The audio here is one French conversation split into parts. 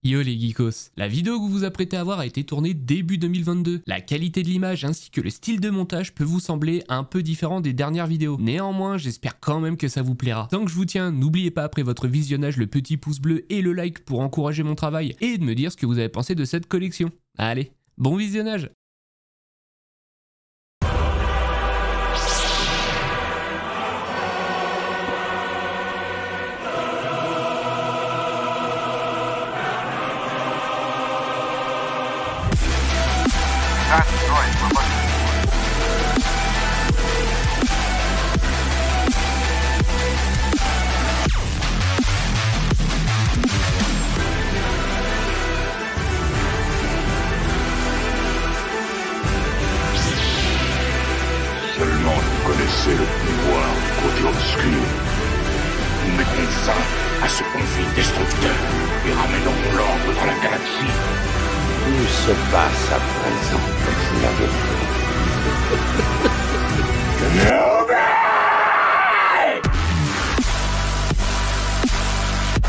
Yo les geekos, la vidéo que vous vous apprêtez à voir a été tournée début 2022. La qualité de l'image ainsi que le style de montage peut vous sembler un peu différent des dernières vidéos. Néanmoins, j'espère quand même que ça vous plaira. Tant que je vous tiens, n'oubliez pas après votre visionnage le petit pouce bleu et le like pour encourager mon travail et de me dire ce que vous avez pensé de cette collection. Allez, bon visionnage! Seulement vous connaissez le pouvoir du côté obscur. Nous mettons fin à ce conflit destructeur et ramenons l'ordre dans la galaxie. Tout se passe à présent, vous l'avez fait.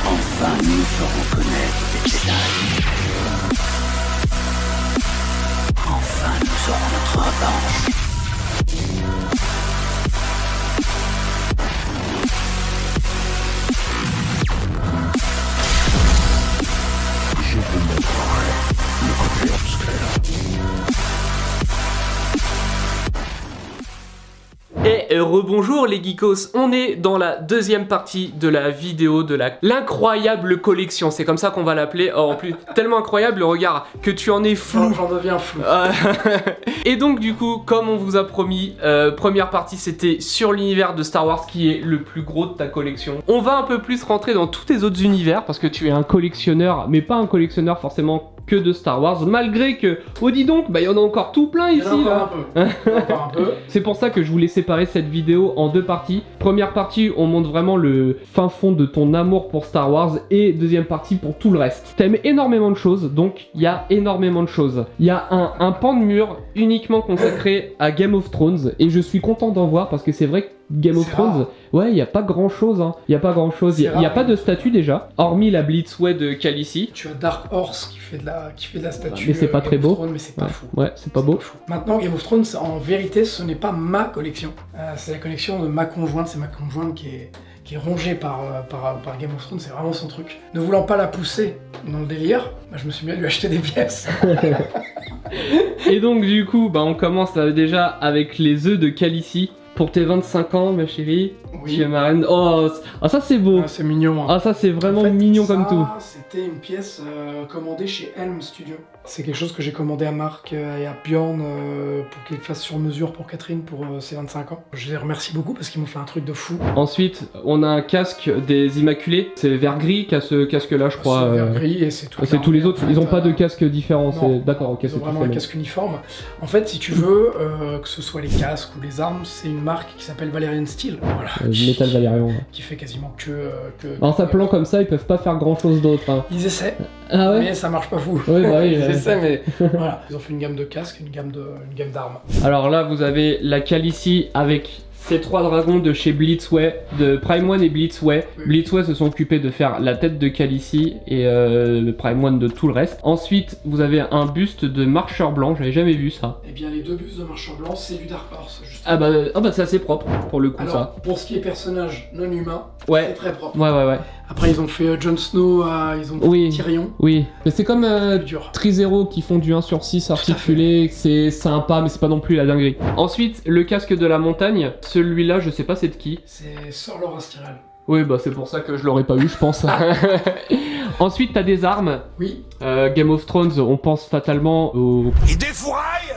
Enfin, nous ferons connaître les Jedi. Enfin, nous aurons notre revanche. Je vous montrerai le côté obscur. Et rebonjour les geekos, on est dans la deuxième partie de la vidéo de l'incroyable collection, c'est comme ça qu'on va l'appeler. Oh, en plus, tellement incroyable, regarde, que tu en es flou. J'en deviens flou. Et donc du coup, comme on vous a promis, première partie c'était sur l'univers de Star Wars qui est le plus gros de ta collection. On va un peu plus rentrer dans tous tes autres univers parce que tu es un collectionneur, mais pas un collectionneur forcément que de Star Wars, malgré que, oh dis donc, bah il y en a encore tout plein ici là. Encore un peu. C'est pour ça que je voulais séparer cette vidéo en deux parties. Première partie, on montre vraiment le fin fond de ton amour pour Star Wars, et deuxième partie pour tout le reste. T'aimes énormément de choses, donc il y a énormément de choses. Il y a un pan de mur uniquement consacré à Game of Thrones, et je suis content d'en voir parce que c'est vrai que Game of Thrones, ouais, il n'y a pas grand chose, hein. Il n'y a pas grand chose, il n'y a pas de statue déjà, hormis la Blitzway de Khaleesi. Tu as Dark Horse qui fait de la statue. Mais c'est pas très beau. Mais c'est pas fou. Ouais, c'est pas beau. Maintenant, Game of Thrones, en vérité, ce n'est pas ma collection. C'est la collection de ma conjointe. C'est ma conjointe qui est rongée par Game of Thrones. C'est vraiment son truc. Ne voulant pas la pousser dans le délire, bah, je me suis mis à lui acheter des pièces. Et donc, du coup, bah, on commence déjà avec les œufs de Khaleesi. Pour tes 25 ans, ma chérie, oui. Tu es ma reine. Oh, ça c'est beau. Ah, c'est mignon. Hein. Ah, ça c'est vraiment en fait, mignon comme tout. C'était une pièce commandée chez Helm Studio. C'est quelque chose que j'ai commandé à Marc et à Bjorn pour qu'ils fassent sur mesure pour Catherine pour ses 25 ans. Je les remercie beaucoup parce qu'ils m'ont fait un truc de fou. Ensuite, on a un casque des Immaculés. C'est vert gris qu'a ce casque-là, je crois. C'est vert gris et c'est tout. C'est tous les autres. Ils n'ont pas de casque différent. D'accord, ok, c'est vraiment un casque uniforme. En fait, si tu veux, que ce soit les casques ou les armes, c'est une marque qui s'appelle Valerian Steel. Voilà. Metal Valerian. Ouais. Qui fait quasiment que. En s'appelant comme ça, ils peuvent pas faire grand chose d'autre. Hein. Ils essaient. Ah ouais. Mais ça marche pas fou. Oui, bah oui. Ils essaient, mais voilà. Ils ont fait une gamme de casques, une gamme d'armes. Alors là, vous avez la Khaleesi avec ces trois dragons de chez Blitzway, de Prime One et Blitzway. Oui. Blitzway se sont occupés de faire la tête de Khaleesi et Prime One de tout le reste. Ensuite, vous avez un buste de Marcheur Blanc, j'avais jamais vu ça. Eh bien, les deux bustes de Marcheur Blanc, c'est du Dark Horse. Ah bah c'est assez propre pour le coup. Alors, ça. Pour ce qui est personnage non humain, ouais. C'est très propre. Ouais. Après, ils ont fait Jon Snow, ils ont fait Tyrion. Oui, mais c'est comme Trizero qui font du 1/6 articulé, c'est sympa, mais c'est pas non plus la dinguerie. Ensuite, le casque de la montagne, celui-là, je sais pas c'est de qui. C'est Sir Loras Tyrell. Oui, bah c'est pour ça que je l'aurais pas eu, je pense. Ensuite, t'as des armes. Oui. Game of Thrones, on pense fatalement aux... Il défouraille.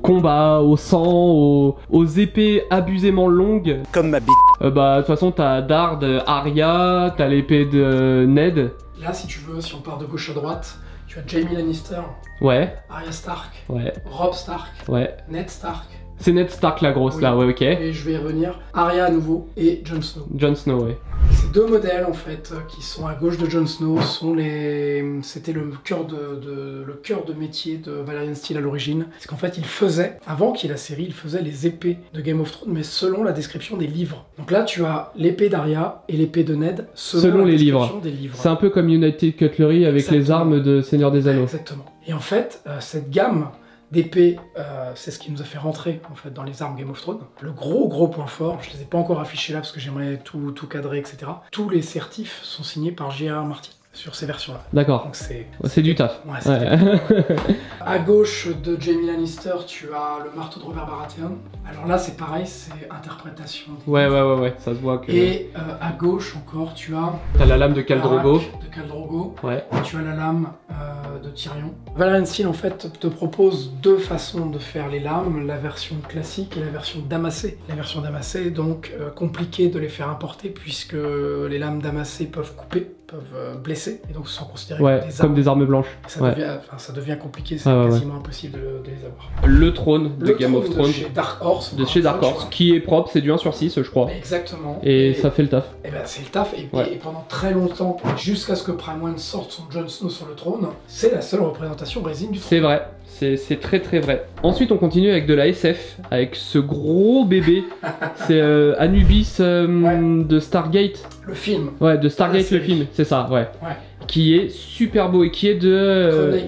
Combat, au sang, aux épées abusément longues. Comme ma bite. Bah, de toute façon, t'as Dard, Arya, t'as l'épée de Ned. Là, si tu veux, si on part de gauche à droite, tu as Jaime Lannister. Ouais. Arya Stark. Ouais. Robb Stark. Ouais. Ned Stark. C'est Ned Stark la grosse, oui. Là, ouais, ok. Et je vais y revenir. Arya à nouveau et Jon Snow. Jon Snow, ouais. C'est deux modèles en fait qui sont à gauche de Jon Snow c'était le cœur de métier de Valerian Steele à l'origine. C'est qu'en fait il faisait, avant qu'il y ait la série, il faisait les épées de Game of Thrones mais selon la description des livres. Donc là tu as l'épée d'Arya et l'épée de Ned selon la les description des livres. C'est un peu comme United Cutlery avec Exactement. les armes de Seigneur des Anneaux. Exactement. Et en fait cette gamme d'épées, c'est ce qui nous a fait rentrer en fait dans les armes Game of Thrones. Le gros point fort, je les ai pas encore affichés là parce que j'aimerais tout cadrer, etc. Tous les certifs sont signés par J.R.R. Martin sur ces versions-là. D'accord. Donc c'est du taf. Ouais, c'est À gauche de Jaime Lannister, tu as le marteau de Robert Baratheon. Alors là, c'est pareil, c'est interprétation. Ouais, ça se voit que... Et à gauche encore, tu as... T'as la lame de Khal Drogo. Ouais. Tu as la lame de Tyrion. Valerian Steele, en fait, te propose deux façons de faire les lames, la version classique et la version damassée. La version damassée est donc compliquée de les faire importer puisque les lames damassées peuvent couper, peuvent blesser, et donc sont considérées comme des armes blanches. Ça devient compliqué, c'est quasiment impossible de les avoir. Le trône de Game of Thrones. De chez Dark Horse. Qui est propre, c'est du 1/6 je crois. Exactement. Et ça fait le taf. Et ben c'est le taf, et pendant très longtemps, jusqu'à ce que Prime One sorte son Jon Snow sur le trône, c'est la seule représentation résine du trône. C'est vrai. C'est très vrai. Ensuite on continue avec de la SF, avec ce gros bébé. C'est Anubis de Stargate. Le film. Ouais, de Stargate le film, c'est ça, ouais. Qui est super beau et qui est de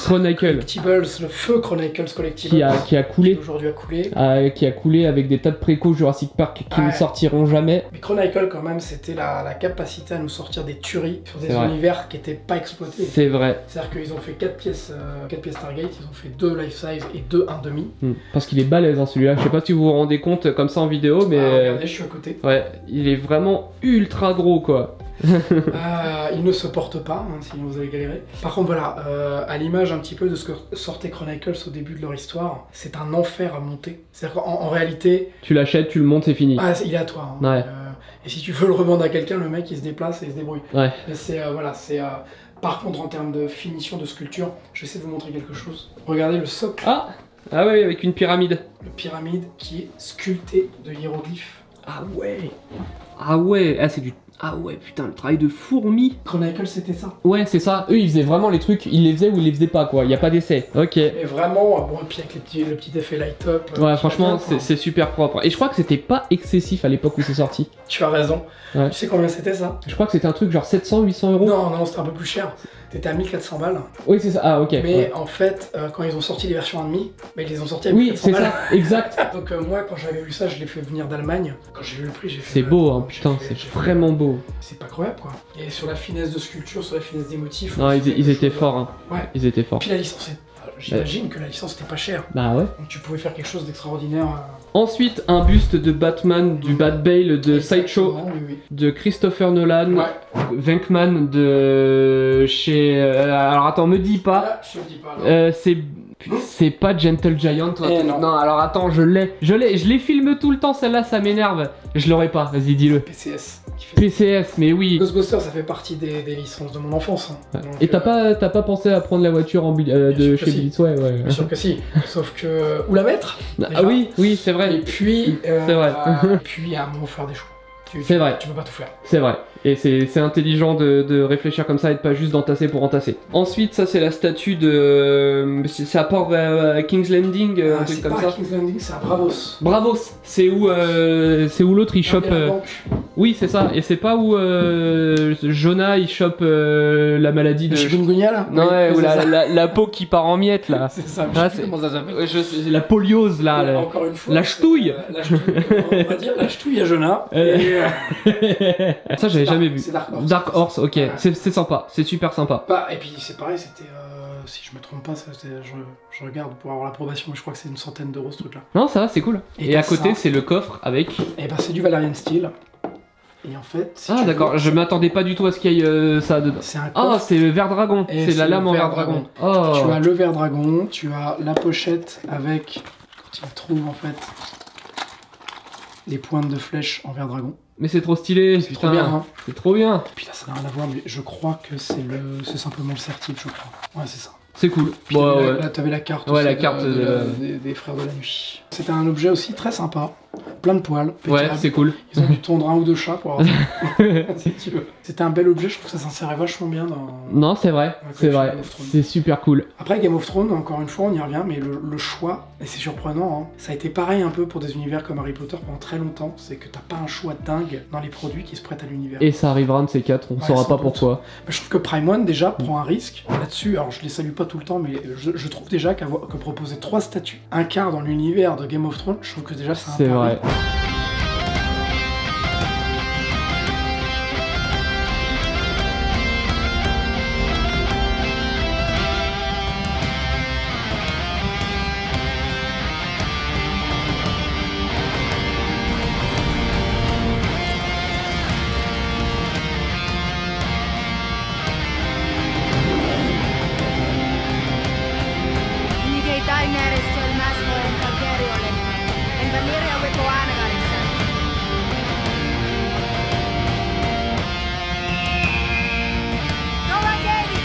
Chronicle. Collectibles, le feu Chronicles Collectibles. Qui a coulé. Qui aujourd'hui a coulé. Qui a coulé avec des tas de précos Jurassic Park qui ne sortiront jamais. Mais Chronicle quand même, c'était la capacité à nous sortir des tueries sur des univers qui n'étaient pas exploités. C'est vrai. C'est-à-dire qu'ils ont fait 4 pièces Stargate, ils ont fait 2 life size et 2 1/2. Parce qu'il est balèze hein, celui-là. Je sais pas si vous vous rendez compte comme ça en vidéo, mais. Regardez, je suis à côté. Ouais, il est vraiment ultra gros quoi. Il ne se porte pas, hein, sinon vous allez galérer. Par contre voilà, à l'image un petit peu de ce que sortait Chronicles au début de leur histoire, c'est un enfer à monter. C'est-à-dire qu'en réalité... Tu l'achètes, tu le montes, c'est fini. Il est à toi. Hein. Et si tu veux le revendre à quelqu'un, le mec il se déplace et il se débrouille. Mais c'est... par contre en termes de finition de sculpture, je vais essayer de vous montrer quelque chose. Regardez le socle. Ah oui, avec une pyramide. Le pyramide qui est sculpté de hiéroglyphes. C'est du... Ah ouais, putain, le travail de fourmi. Chronicle, c'était ça. Ouais, c'est ça. Eux, ils faisaient vraiment les trucs, ils les faisaient ou ils les faisaient pas, quoi. Y a pas d'essai. Ok. Et vraiment, et puis avec le petit effet light up. Ouais, franchement, c'est super propre. Et je crois que c'était pas excessif à l'époque où c'est sorti. Tu as raison. Tu sais combien c'était ça? Je crois que c'était un truc genre 700, 800 euros. Non, c'était un peu plus cher. T'étais à 1400 balles. Oui, c'est ça. Ah, ok. Mais en fait, quand ils ont sorti les versions 1,5, ils les ont sortis à 1400 balles. Oui, c'est ça, exact. Donc moi, quand j'avais vu ça, je l'ai fait venir d'Allemagne. Quand j'ai vu le prix, j'ai fait... C'est beau, hein, putain, c'est vraiment beau. C'est pas croyable, quoi. Et sur la finesse de sculpture, sur la finesse des motifs... Non, ils étaient forts, hein. Ouais. Ils étaient forts. Puis la licence, j'imagine que la licence était pas chère. Bah ouais. Donc tu pouvais faire quelque chose d'extraordinaire. Ensuite, un buste de Batman, du Bat Bale de Sideshow, de Christopher Nolan, Venkman de chez... alors attends, me dis pas. Je te dis pas. C'est pas Gentle Giant, toi. Non, alors attends, je l'ai, je les filme tout le temps, celle-là, ça m'énerve. Je l'aurais pas, vas-y, dis-le. PCS. PCS, mais oui. Ghostbusters, ça fait partie des licences de mon enfance. Hein. Donc, et t'as pas pensé à prendre la voiture de chez Blitz? Ouais. Bien sûr que si. Sauf que... Ou la mettre. Ah oui, c'est vrai. Et puis... c'est vrai. puis à un moment faire des choix. C'est vrai. Tu peux pas tout faire. C'est vrai. Et c'est intelligent de réfléchir comme ça et de pas juste d'entasser pour entasser. Ensuite, ça c'est la statue de... C'est à Port King's Landing, un truc comme ça. C'est pas à King's Landing, c'est à Bravos. Bravos, c'est où l'autre il chope... Oui, c'est ça. Et c'est pas où Jonah il chope la maladie de... Chikungunya là? Non, ouais, ou la peau qui part en miettes là. C'est ça, comment ça s'appelle? La poliose là. Encore une fois. La ch'touille. On va dire la ch'touille à Jonah. Ça j'avais jamais vu. C'est Dark Horse. Dark Horse, ok. Ouais. C'est sympa, c'est super sympa. Et puis c'est pareil, c'était... si je me trompe pas, je regarde pour avoir l'approbation, mais je crois que c'est une centaine d'euros ce truc là. Non, ça va, c'est cool. Et à côté, c'est le coffre avec... Et ben c'est du Valerian Steele. Et en fait... Si d'accord, je m'attendais pas du tout à ce qu'il y ait ça dedans. C'est un coffre. C'est le ver dragon, c'est la lame en ver dragon. Oh. Tu as le ver dragon, tu as la pochette avec... Quand il trouve en fait... les pointes de flèche en ver dragon. Mais c'est trop stylé, c'est trop bien, hein. C'est trop bien. Et puis là ça n'a rien à voir, mais je crois que c'est simplement le certif, je crois. Ouais, c'est ça. C'est cool. Puis là t'avais la carte. Ouais, la carte des frères de la nuit. C'était un objet aussi très sympa. Plein de poils. Ouais, pétillable. c'est cool. Ils ont dû tondre 1 ou 2 chats pour avoir ça. Si tu veux. C'était un bel objet, je trouve que ça s'insérait vachement bien dans... Non, c'est vrai, c'est vrai. Game of Thrones. C'est super cool. Après Game of Thrones, encore une fois, on y revient, mais le choix, et c'est surprenant, hein, ça a été pareil un peu pour des univers comme Harry Potter pendant très longtemps, c'est que t'as pas un choix dingue dans les produits qui se prêtent à l'univers. Et ça arrivera un de ces 4, on Ouais, saura sans pas doute. pourquoi. Mais je trouve que Prime One déjà prend un risque là-dessus, alors je les salue pas tout le temps, mais je trouve déjà que proposer 3 statues, un quart dans l'univers de Game of Thrones, je trouve que déjà c'est un C'est pari. vrai. Nigei Daenerys to'l masmo en Targaryen, en Valyria wipo Anagarisen. No Rangeri!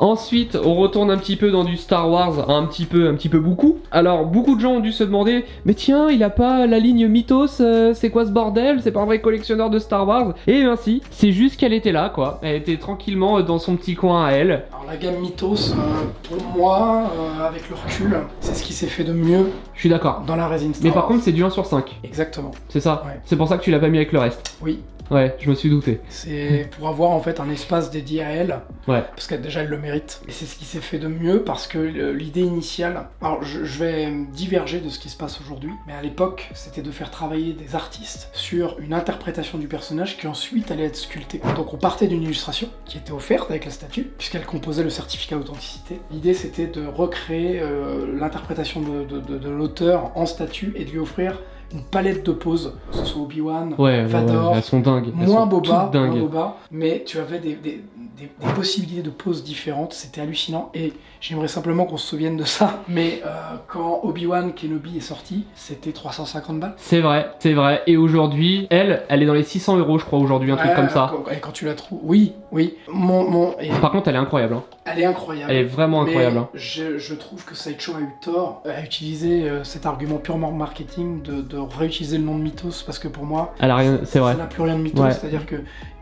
Ensuite, on retourne un petit peu dans du Star Wars, un petit peu beaucoup. Alors, beaucoup de gens ont dû se demander, mais tiens, il a pas la ligne Mythos, c'est quoi ce bordel? C'est pas un vrai collectionneur de Star Wars? Et bien si, c'est juste qu'elle était là, quoi. Elle était tranquillement dans son petit coin à elle. Alors la gamme Mythos, pour moi, avec le recul, c'est ce qui s'est fait de mieux Je suis d'accord. dans la résine Star Mais par Wars. contre, c'est du 1 sur 5. Exactement, C'est ça? Ouais. C'est pour ça que tu l'as pas mis avec le reste. oui. Ouais, je me suis douté. C'est pour avoir en fait un espace dédié à elle, Ouais. parce qu'elle déjà elle le mérite. Et c'est ce qui s'est fait de mieux parce que l'idée initiale, alors je vais diverger de ce qui se passe aujourd'hui, mais à l'époque c'était de faire travailler des artistes sur une interprétation du personnage qui ensuite allait être sculptée. Donc on partait d'une illustration qui était offerte avec la statue, puisqu'elle composait le certificat d'authenticité. L'idée c'était de recréer l'interprétation de l'auteur en statue et de lui offrir une palette de poses, que ce soit Obi-Wan, Ouais, Vador, elles sont dingues. Elles moins sont boba, toutes dingues. moins boba, mais tu avais des possibilités de poses différentes, c'était hallucinant, et j'aimerais simplement qu'on se souvienne de ça, mais quand Obi-Wan Kenobi est sorti, c'était 350 balles. C'est vrai. Et aujourd'hui, elle est dans les 600 € je crois aujourd'hui, un truc comme ça. Et quand tu la trouves, oui. Et Par contre, elle est incroyable. Hein. elle est incroyable. Elle est vraiment incroyable. Mais Hein. je trouve que Sideshow a eu tort à utiliser cet argument purement marketing de réutiliser le nom de Mythos, parce que pour moi, Elle a rien, c'est vrai. ça n'a plus rien de Mythos, Ouais. c'est-à-dire que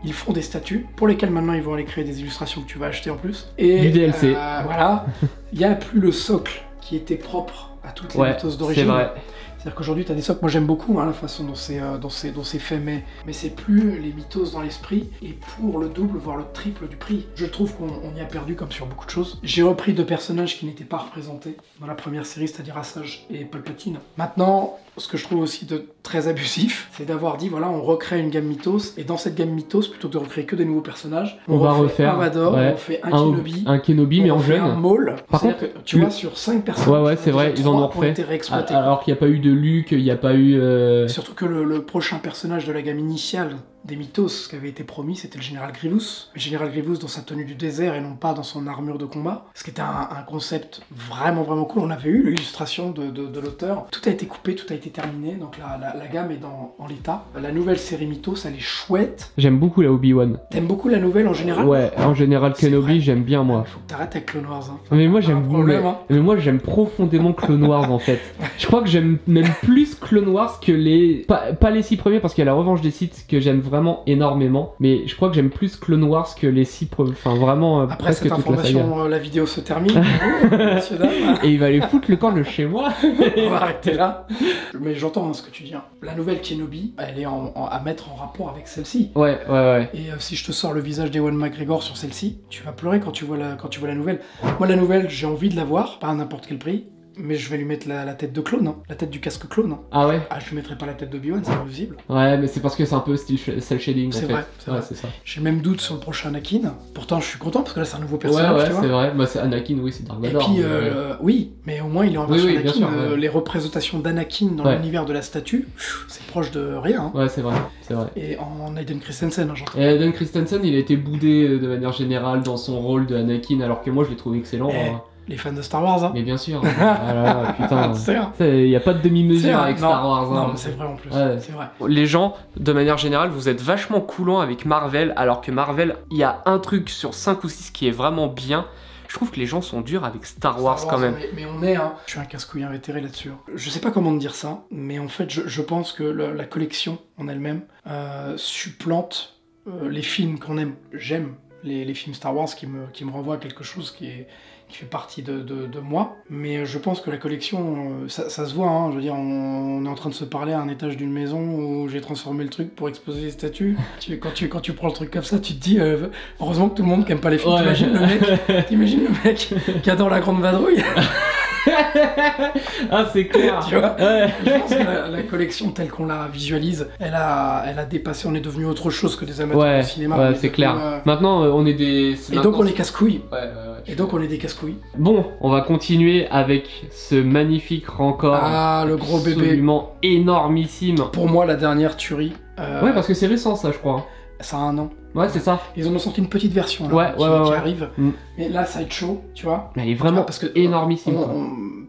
ils font des statues pour lesquelles maintenant ils vont aller créer des illustrations que tu vas acheter en plus. Et Du DLC. Voilà, il n'y a plus le socle qui était propre à toutes les Ouais, Mythos c'est d'origine. vrai. C'est-à-dire qu'aujourd'hui, tu as des socles, moi j'aime beaucoup la façon dont c'est fait, mais c'est plus les Mythos dans l'esprit, et pour le double, voire le triple du prix. Je trouve qu'on y a perdu comme sur beaucoup de choses. J'ai repris 2 personnages qui n'étaient pas représentés dans la première série, c'est-à-dire Asajj et Palpatine. Maintenant, ce que je trouve aussi de très abusif, c'est d'avoir dit, voilà, on recrée une gamme Mythos, et dans cette gamme Mythos, plutôt que de recréer que des nouveaux personnages, On va refait refaire, un Vador, ouais, on fait un Kenobi, un Kenobi mais on en refait jeune. un Maul. Par C'est-à-dire contre, que, tu vois, sur 5 personnages, Ouais, c'est vrai, déjà ils en ont 3 refait. été réexploités. Alors qu'il n'y a pas eu de Luke, il n'y a pas eu... Surtout que le prochain personnage de la gamme initiale des Mythos, ce qui avait été promis, c'était le Général Grievous. Le Général Grievous dans sa tenue du désert et non pas dans son armure de combat. Ce qui était un concept vraiment cool. On avait eu l'illustration de l'auteur. Tout a été coupé, tout a été terminé, donc la gamme est en l'état. La nouvelle série Mythos, elle est chouette. J'aime beaucoup la Obi-Wan. T'aimes beaucoup la nouvelle en général? Ouais, en général C'est Kenobi, vrai. j'aime bien moi. Il faut que t'arrêtes avec Clone Wars. Hein. Mais moi T'as j'aime un problème, hein. mais moi j'aime profondément Clone Wars en fait. Je crois que j'aime même plus Clone Wars que les pas les 6 premiers parce qu'il y a la revanche des Sith que j'aime vraiment énormément. Mais je crois que j'aime plus Clone Wars que les 6 premiers. Enfin, vraiment, Après presque cette toute la saga. information, la vidéo se termine. Bonjour, messieurs, dames. Et il va aller foutre le camp de chez moi. On va arrêter là. Mais j'entends ce que tu dis. Hein. La nouvelle Kenobi, elle est à mettre en rapport avec celle-ci. Ouais. Et si je te sors le visage d'Ewan McGregor sur celle-ci, tu vas pleurer quand tu vois la nouvelle. Moi, la nouvelle, j'ai envie de la voir, pas à n'importe quel prix. Mais je vais lui mettre la tête de clone, hein. La tête du casque clone. Hein. Ah ouais? Ah, je lui mettrai pas la tête d'Obi-Wan, c'est pas visible. Ouais, mais c'est parce que c'est un peu style cel shading. C'est en fait. vrai, c'est vrai. C'est ça. J'ai le même doute sur le prochain Anakin. Pourtant, je suis content parce que là, c'est un nouveau Ouais, personnage, tu vois. c'est vrai. Bah, c'est Anakin, oui, c'est Dark Et Vador. puis, mais, oui, mais au moins il est en Oui, version oui, bien Anakin. sûr, ouais. Les représentations d'Anakin dans Ouais. l'univers de la statue, c'est proche de rien. Hein. Ouais, c'est vrai. Et en Hayden Christensen, hein, j'entends. Et Hayden Christensen, il a été boudé de manière générale dans son rôle de Anakin, alors que moi je l'ai trouvé excellent. Eh, les fans de Star Wars, hein. Mais bien sûr. Ah là là, putain. C'est vrai. Il n'y a pas de C'est demi-mesure vrai. avec Non, Star Wars. Non, hein. mais c'est vrai en plus. Ouais. C'est vrai. Les gens, de manière générale, vous êtes vachement coulants avec Marvel, alors que Marvel, il y a un truc sur 5 ou 6 qui est vraiment bien. Je trouve que les gens sont durs avec Star Wars quand même. Mais on est, hein. Je suis un casse-couille invétéré là-dessus. Je sais pas comment te dire ça, mais en fait, je pense que la collection en elle-même supplante les films qu'on aime. J'aime les films Star Wars qui me renvoient à quelque chose qui fait partie de moi, mais je pense que la collection, ça se voit, hein, je veux dire, on est en train de se parler à un étage d'une maison où j'ai transformé le truc pour exposer les statues. Quand tu prends le truc comme ça, tu te dis, heureusement que tout le monde qui aime pas les films, Ouais. t'imagines le mec qui adore la grande vadrouille. Ah, c'est clair. Tu vois. Ouais. Je pense que la collection telle qu'on la visualise, elle a dépassé, on est devenu autre chose que des amateurs Ouais, de cinéma. ouais, On est c'est devenu, clair. Maintenant, on est des... Et donc on est casse-couilles. Ouais. Et donc on est des casse-couilles. Bon, on va continuer avec ce magnifique rancor. Ah, le gros bébé. Absolument énormissime. Pour moi, la dernière tuerie. Ouais, parce que c'est récent ça, je crois. Ça a un an. Ouais, c'est ça. Ils en ont sorti une petite version là, Ouais, qui ouais. arrive. Mm. Mais là, Sideshow, tu vois. Mais elle est vraiment Parce que énormissime. quoi.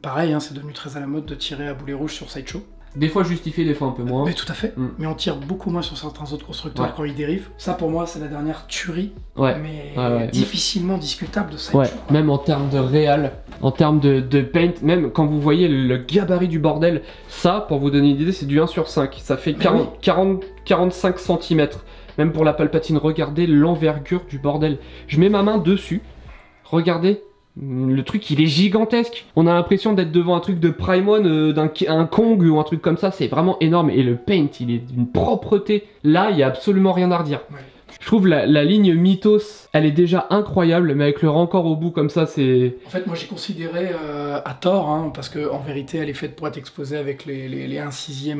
Pareil, hein, c'est devenu très à la mode de tirer à boulet rouge sur Sideshow. Des fois justifié, des fois un peu moins. Mais tout à fait. Mm. Mais on tire beaucoup moins sur certains autres constructeurs Ouais. quand ils dérivent. Ça, pour moi, c'est la dernière tuerie. Ouais. Mais Ouais. difficilement discutable de Sideshow. Ouais, même en termes de réal, en termes de paint, même quand vous voyez le gabarit du bordel, ça, pour vous donner une idée, c'est du 1/5. Ça fait 45 cm. Même pour la Palpatine, regardez l'envergure du bordel. Je mets ma main dessus, regardez, le truc il est gigantesque. On a l'impression d'être devant un truc de Prime One, un Kong ou un truc comme ça, c'est vraiment énorme. Et le paint, il est d'une propreté. Là, il n'y a absolument rien à redire. Ouais. Je trouve la ligne Mythos, elle est déjà incroyable, mais avec le rancor au bout comme ça, c'est... En fait, moi j'ai considéré à tort, hein, parce qu'en vérité elle est faite pour être exposée avec les 1/6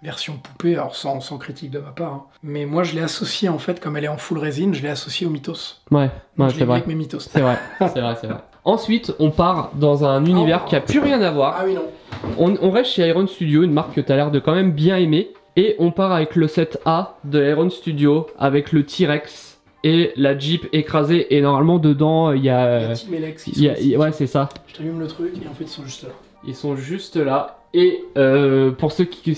version poupée, alors sans critique de ma part. Hein. Mais moi je l'ai associée en fait, comme elle est en full résine, je l'ai associée au Mythos. Ouais, Donc ouais je l'ai c'est mis vrai. avec mes Mythos. C'est vrai, c'est vrai, c'est vrai. Ensuite, on part dans un univers qui a plus rien à voir. Ah oui, non. On reste chez Iron Studio, une marque que tu as l'air de quand même bien aimer. Et on part avec le set A de Iron Studio, avec le T-Rex et la Jeep écrasée. Et normalement, dedans, il y Il y a... a Team Elex qui sont ici. Ouais, c'est ça. Je t'allume le truc et en fait ils sont juste là. Ils sont juste là. Et pour ceux qui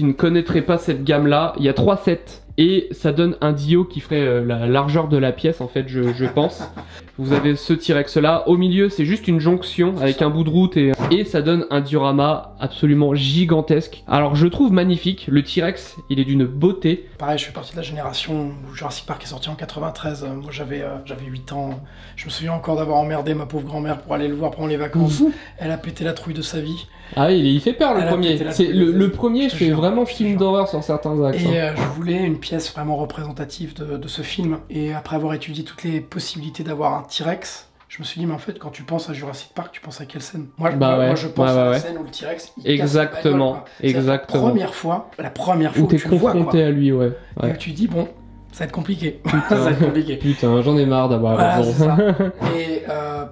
ne connaîtraient pas cette gamme-là, il y a 3 sets. Et ça donne un Dio qui ferait la largeur de la pièce, en fait, je pense. Vous avez ce T-Rex là. Au milieu, c'est juste une jonction avec un bout de route et ça donne un diorama absolument gigantesque. Alors, je trouve magnifique. Le T-Rex, il est d'une beauté. Pareil, je fais partie de la génération où Jurassic Park est sorti en 93. Moi j'avais 8 ans. Je me souviens encore d'avoir emmerdé ma pauvre grand-mère pour aller le voir pendant les vacances. Elle a pété la trouille de sa vie. Ah, il fait peur le Elle a premier. pété la C'est tête. le premier Je te fait jure, vraiment je te film jure. d'horreur sur certains axes. Et hein. je voulais une pièce vraiment représentative de ce film. Et après avoir étudié toutes les possibilités d'avoir un T-Rex, je me suis dit, mais en fait, quand tu penses à Jurassic Park, tu penses à quelle scène? Moi, je pense à la scène où le T-Rex, il casse la bagnole, quoi. C'est Exactement. la première fois Où où t'es tu le vois, confronté quoi. à lui, ouais. Et où tu dis, bon, ça va être compliqué. Putain. Ça va être compliqué. Putain, j'en ai marre d'avoir Voilà, raison. c'est ça. Et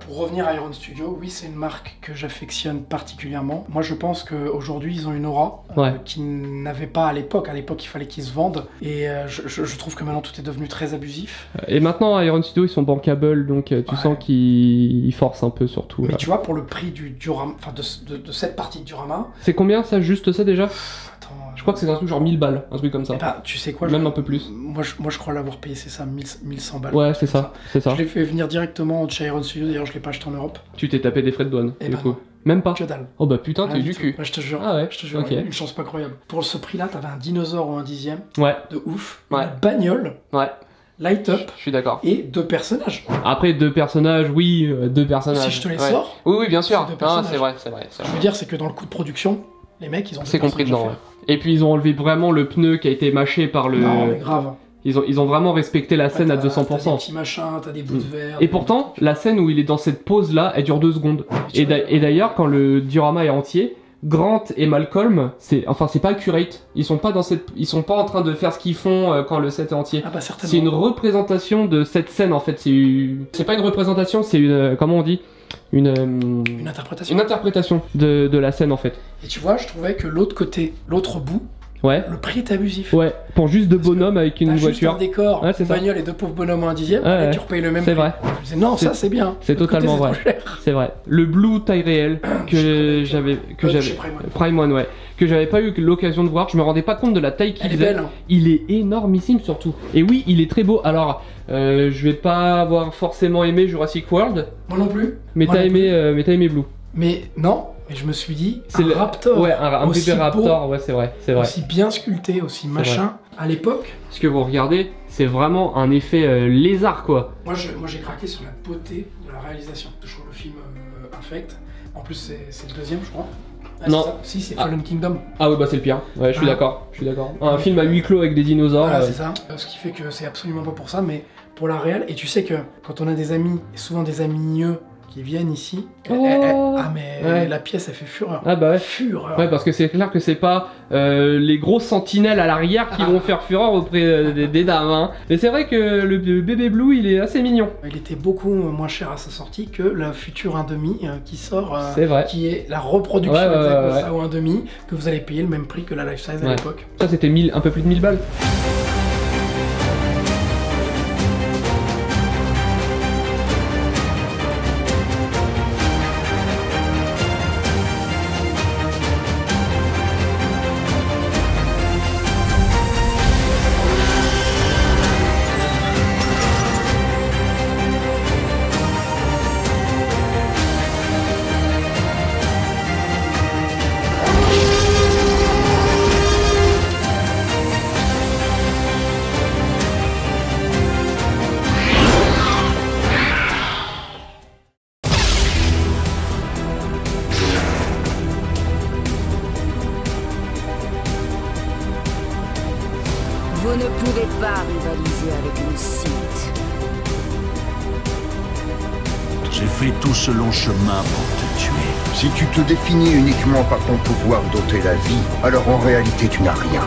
pour revenir à Iron Studio, oui, c'est une marque que j'affectionne particulièrement. Moi, je pense qu'aujourd'hui, ils ont une aura Ouais. qu'ils n'avaient pas à l'époque. À l'époque, il fallait qu'ils se vendent. Et je trouve que maintenant, tout est devenu très abusif. Et maintenant, Iron Studio, ils sont bankable, donc tu Ouais. sens qu'ils forcent un peu surtout. Mais là. tu vois, pour le prix du diorama, enfin de cette partie de diorama, C'est combien ça, juste ça déjà? attends, Je crois que c'est un truc genre 1000 balles, un truc comme ça. eh ben, tu sais quoi, Même un peu plus. Moi, je crois l'avoir payé, c'est ça, 1100 balles. Ouais, c'est ça, c'est ça. Je l'ai fait venir directement de chez Iron Studio, d'ailleurs, je l'ai pas acheté en Europe. Tu t'es tapé des frais de douane, Eh du ben coup. Même pas. Que dalle. Oh bah putain, t'as Rien eu du tout. cul. Ouais, je te jure. Ah ouais, Je te jure, ok. une chance pas croyable. Pour ce prix-là, t'avais un dinosaure ou un dixième Ouais, de ouf, Ouais. une bagnole, ouais, light up je suis d'accord. et 2 personnages. Après, 2 personnages, oui, 2 personnages. Si je te les ouais. sors, Oui, oui, bien sûr. c'est deux Non, personnages. c'est vrai, c'est vrai. c'est je vrai. veux dire, c'est que dans le coût de production, les mecs, ils ont. C'est deux compris personnages dedans, à ouais. Et puis ils ont enlevé vraiment le pneu qui a été mâché par le... faire. Non, mais grave. Ils ont vraiment respecté la scène Ouais, à T'as des 200%. petits machins, t'as des bouts de verre. Et pourtant, la scène où il est dans cette pose-là, elle dure 2 secondes. Et d'ailleurs, quand le diorama est entier, Grant et Malcolm, c'est pas accurate. Ils sont pas en train de faire ce qu'ils font quand le set est entier. Ah bah certainement. C'est une représentation de cette scène en fait. C'est pas une représentation, c'est une comment on dit Une interprétation. une interprétation de la scène en fait. Et tu vois, je trouvais que l'autre côté, l'autre bout, Ouais. le prix est abusif. Ouais. Pour juste 2 bonhommes avec une T'as juste voiture. un décor, Ouais, c'est une ça. bagnole et 2 pauvres bonhommes à un dixième, Ouais, et ouais. tu repayes le même C'est prix. vrai. Je me disais, non, ça c'est bien. C'est L'autre côté, totalement c'est vrai. trop cher. C'est vrai. Le Blue taille réelle que j'avais Chez Prime One. Prime One, ouais, que j'avais pas eu l'occasion de voir. Je me rendais pas compte de la taille qu'il Elle est faisait. belle. Hein. Il est énormissime surtout. Et oui, il est très beau. Alors, je vais pas avoir forcément aimé Jurassic World, Moi non plus. mais Moi t'as non plus. aimé Blue. Mais non, mais je me suis dit, C'est un le raptor. Ouais, un aussi bébé raptor. beau, Ouais, c'est vrai, c'est vrai. aussi bien sculpté, aussi machin. À l'époque, Ce que vous regardez, c'est vraiment un effet lézard quoi. moi j'ai craqué sur la beauté de la réalisation. Je trouve le film infect. En plus, c'est le deuxième, je crois. Ah, Non. c'est ça. Si, c'est Ah. Fallen Kingdom. Ah ouais, bah c'est le pire. Ouais, je suis Ah. d'accord. Je suis d'accord. Un film à huis clos avec des dinosaures. Voilà, c'est ça. Ce qui fait que c'est absolument pas pour ça, mais pour la réelle. Et tu sais que quand on a des amis, et souvent des amis qui viennent ici, Oh. ah mais Ouais. la pièce elle fait fureur. Ah bah ouais. Fureur. Ouais, parce que c'est clair que c'est pas les gros sentinelles à l'arrière qui vont faire fureur auprès des dames. Hein. Mais c'est vrai que le bébé Blue, il est assez mignon. Il était beaucoup moins cher à sa sortie que la future 1,5 qui sort, C'est vrai. qui est la reproduction Ouais, ouais, exacte de ouais, ça au 1,5, que vous allez payer le même prix que la life size à Ouais. l'époque. Ça, c'était un peu plus de 1000 balles. Vous ne pouvez pas rivaliser avec une Sith. J'ai fait tout ce long chemin pour te tuer. Si tu te définis uniquement par ton pouvoir d'ôter la vie, alors en réalité tu n'as rien.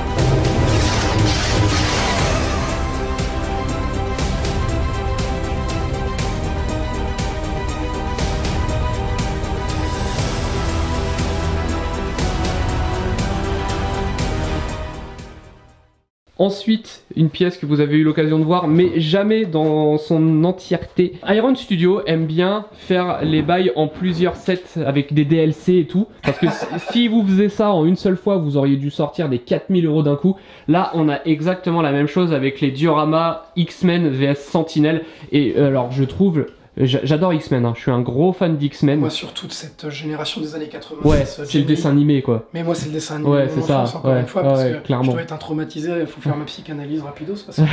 Ensuite, une pièce que vous avez eu l'occasion de voir, mais jamais dans son entièreté. Iron Studio aime bien faire les bails en plusieurs sets avec des DLC et tout. Parce que si vous faisiez ça en une seule fois, vous auriez dû sortir des 4000 € d'un coup. Là, on a exactement la même chose avec les dioramas X-Men vs Sentinel. Et alors, je trouve... J'adore X-Men, hein. Je suis un gros fan d'X-Men. Moi surtout de cette génération des années 80. Ouais, c'est le dessin animé quoi. Mais moi c'est le dessin animé Ouais, de c'est mon ça, enfance, encore ouais, une fois, parce ouais, que clairement. je dois être un traumatisé, il faut faire ma psychanalyse rapidos, parce qu'il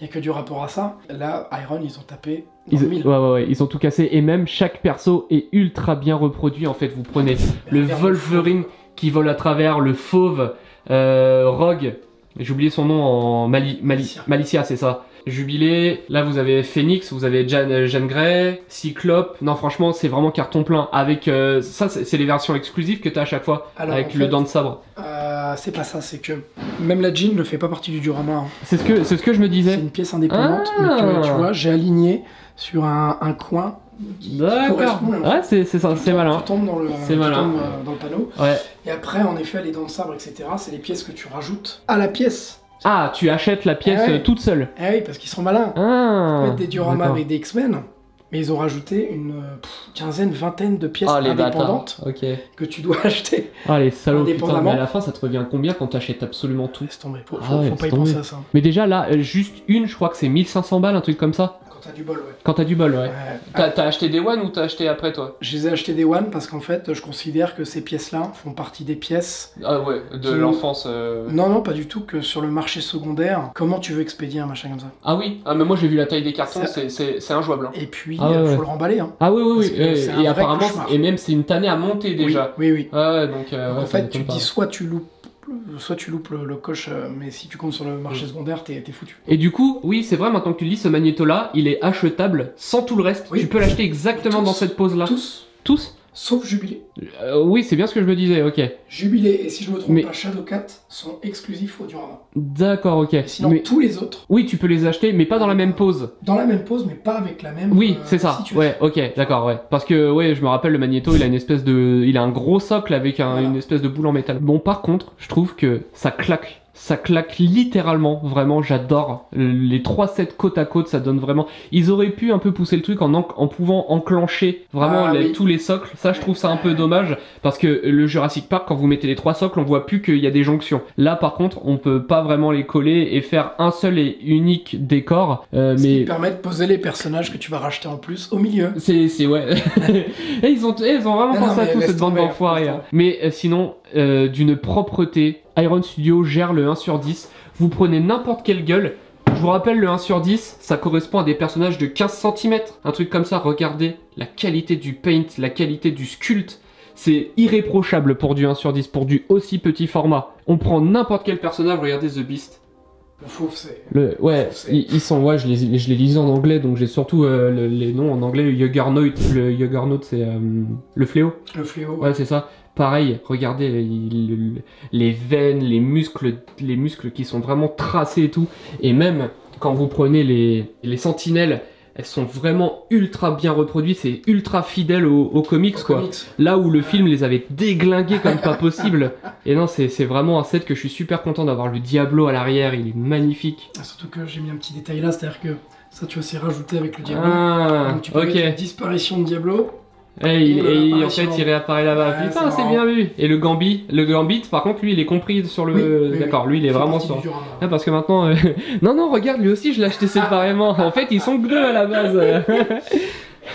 n'y a que du rapport à ça. Là, Iron, ils ont tapé dans le mille. Ouais, ils ont tout cassé. Et même chaque perso est ultra bien reproduit. En fait, vous prenez le regarde Wolverine qui vole à travers, le fauve, Rogue, j'ai oublié son nom en Malicia, c'est ça. Jubilé, là vous avez Phoenix, vous avez Jean Grey, Cyclope. Non, franchement, c'est vraiment carton plein. Avec ça, c'est les versions exclusives que tu as à chaque fois, Alors, avec en le fait, dent de sabre. C'est pas ça, c'est que même la jean ne fait pas partie du diorama. Hein. C'est ce que je me C'est disais. une pièce indépendante, Ah. mais tu vois, j'ai aligné sur un coin qui D'accord. correspond. en fait. Ouais, c'est ça, c'est malin. Tu tombes dans le, C'est tu malin. tombes, dans le panneau. Ouais. Et après, en effet, les dents de sabre, etc., c'est les pièces que tu rajoutes à la pièce. Ah, tu achètes la pièce Ah ouais. toute seule. Eh oui, parce qu'ils sont malins. Ah. Ils mettent des dioramas d'accord. avec des X-Men, mais ils ont rajouté une quinzaine, vingtaine de pièces Ah, les indépendantes bâtards. Ok. que tu dois acheter. Ah, les salauds, putain. Indépendamment. Mais à la fin, ça te revient combien quand t'achètes absolument tout? Laisse tomber, faut Ah ouais, pas y laisse tomber. penser à ça. Mais déjà, là, juste une, je crois que c'est 1500 balles, un truc comme ça. Encore Quand t'as du bol, ouais. Quand t'as du bol, ouais. Ouais. T'as acheté des One ou t'as acheté après toi? Je les ai achetés des One parce qu'en fait, je considère que ces pièces-là font partie des pièces... Ah ouais, de qui- l'enfance. Non, pas du tout, que sur le marché secondaire, comment tu veux expédier un machin comme ça? Ah oui, ah mais moi j'ai vu la taille des cartons, Ça- c'est injouable. Hein. Et puis, Ah ouais, ouais. faut le remballer, hein. Ah oui, oui, Parce oui. que c'est un Et vrai apparemment, cauchemar. et même c'est une tannée à monter déjà. Oui, oui. Ouais, donc, Donc, ouais, en ça fait, m'étonne tu te pas. dis soit tu loupes le coche, mais si tu comptes sur le marché secondaire, t'es foutu. Et du coup, oui, c'est vrai, maintenant que tu le dis, ce magnéto-là, il est achetable sans tout le reste. Oui. Tu peux l'acheter exactement Tous. dans cette pose-là. Tous, Tous sauf Jubilé. Oui, c'est bien ce que je me disais, ok. Jubilé, et si je me trompe Mais- pas, Shadowcat sont exclusifs au Diorama. D'accord, ok. Et sinon, Mais... tous les autres, Oui, tu peux les acheter, mais pas dans la même pose. dans la même pose, mais pas avec la même Oui, c'est ça. situation. Ouais, ok, d'accord, ouais. Parce que, ouais, je me rappelle, le magnéto, il a une espèce de... Il a un gros socle avec Voilà. une espèce de boule en métal. Bon, par contre, je trouve que ça claque. Ça claque littéralement, vraiment, j'adore. Les 3 sets côte à côte, ça donne vraiment... Ils auraient pu un peu pousser le truc en pouvant enclencher vraiment Ah, oui. tous les socles. Ça, je trouve ça un peu dommage, parce que le Jurassic Park, quand vous mettez les 3 socles, on voit plus qu'il y a des jonctions. Là, par contre, on peut pas vraiment les coller et faire un seul et unique décor. Ce qui Mais... permet de poser les personnages que tu vas racheter en plus au milieu. C'est ouais. Et ils ont vraiment Non, pensé à mais tout, laisse cette bande tomber, d'enfoirés. laisse hein. tomber. Mais sinon, d'une propreté, Iron Studio gère le 1 sur 10. Vous prenez n'importe quelle gueule. Je vous rappelle, le 1 sur 10, ça correspond à des personnages de 15 cm. Un truc comme ça, regardez la qualité du paint, la qualité du sculpte. C'est irréprochable pour du 1 sur 10, pour du aussi petit format. On prend n'importe quel personnage, regardez The Beast. Le fauve, c'est... Ouais, C'est- ils sont, ouais, je les lisais en anglais, donc j'ai surtout les noms en anglais. Le Juggernaut, c'est le fléau. Le fléau. Ouais, c'est ça. Pareil, regardez les veines, les muscles qui sont vraiment tracés et tout. Et même quand vous prenez les sentinelles, elles sont vraiment ultra bien reproduites, c'est ultra fidèle aux comics, Au quoi. comics. Là où le film les avait déglingués comme pas possible. Et non, c'est vraiment un set que je suis super content d'avoir. Le Diablo à l'arrière, il est magnifique. Ah, surtout que j'ai mis un petit détail là, c'est-à-dire que ça, tu vas aussi rajouter avec le Diablo. Ah, Donc tu peux ok. mettre une disparition de Diablo. Et, Et et en l'apparition. fait, il réapparaît là-bas. Ouais, Putain, c'est c'est marrant. bien vu. Et le Gambit, par contre, lui, il est compris sur le... Oui, oui, D'accord, oui. lui, il est Fait vraiment partie sur... du Diorama. Ah, parce que maintenant... Non, regarde, lui aussi, je l'ai acheté séparément. En fait, ils sont que 2 à la base.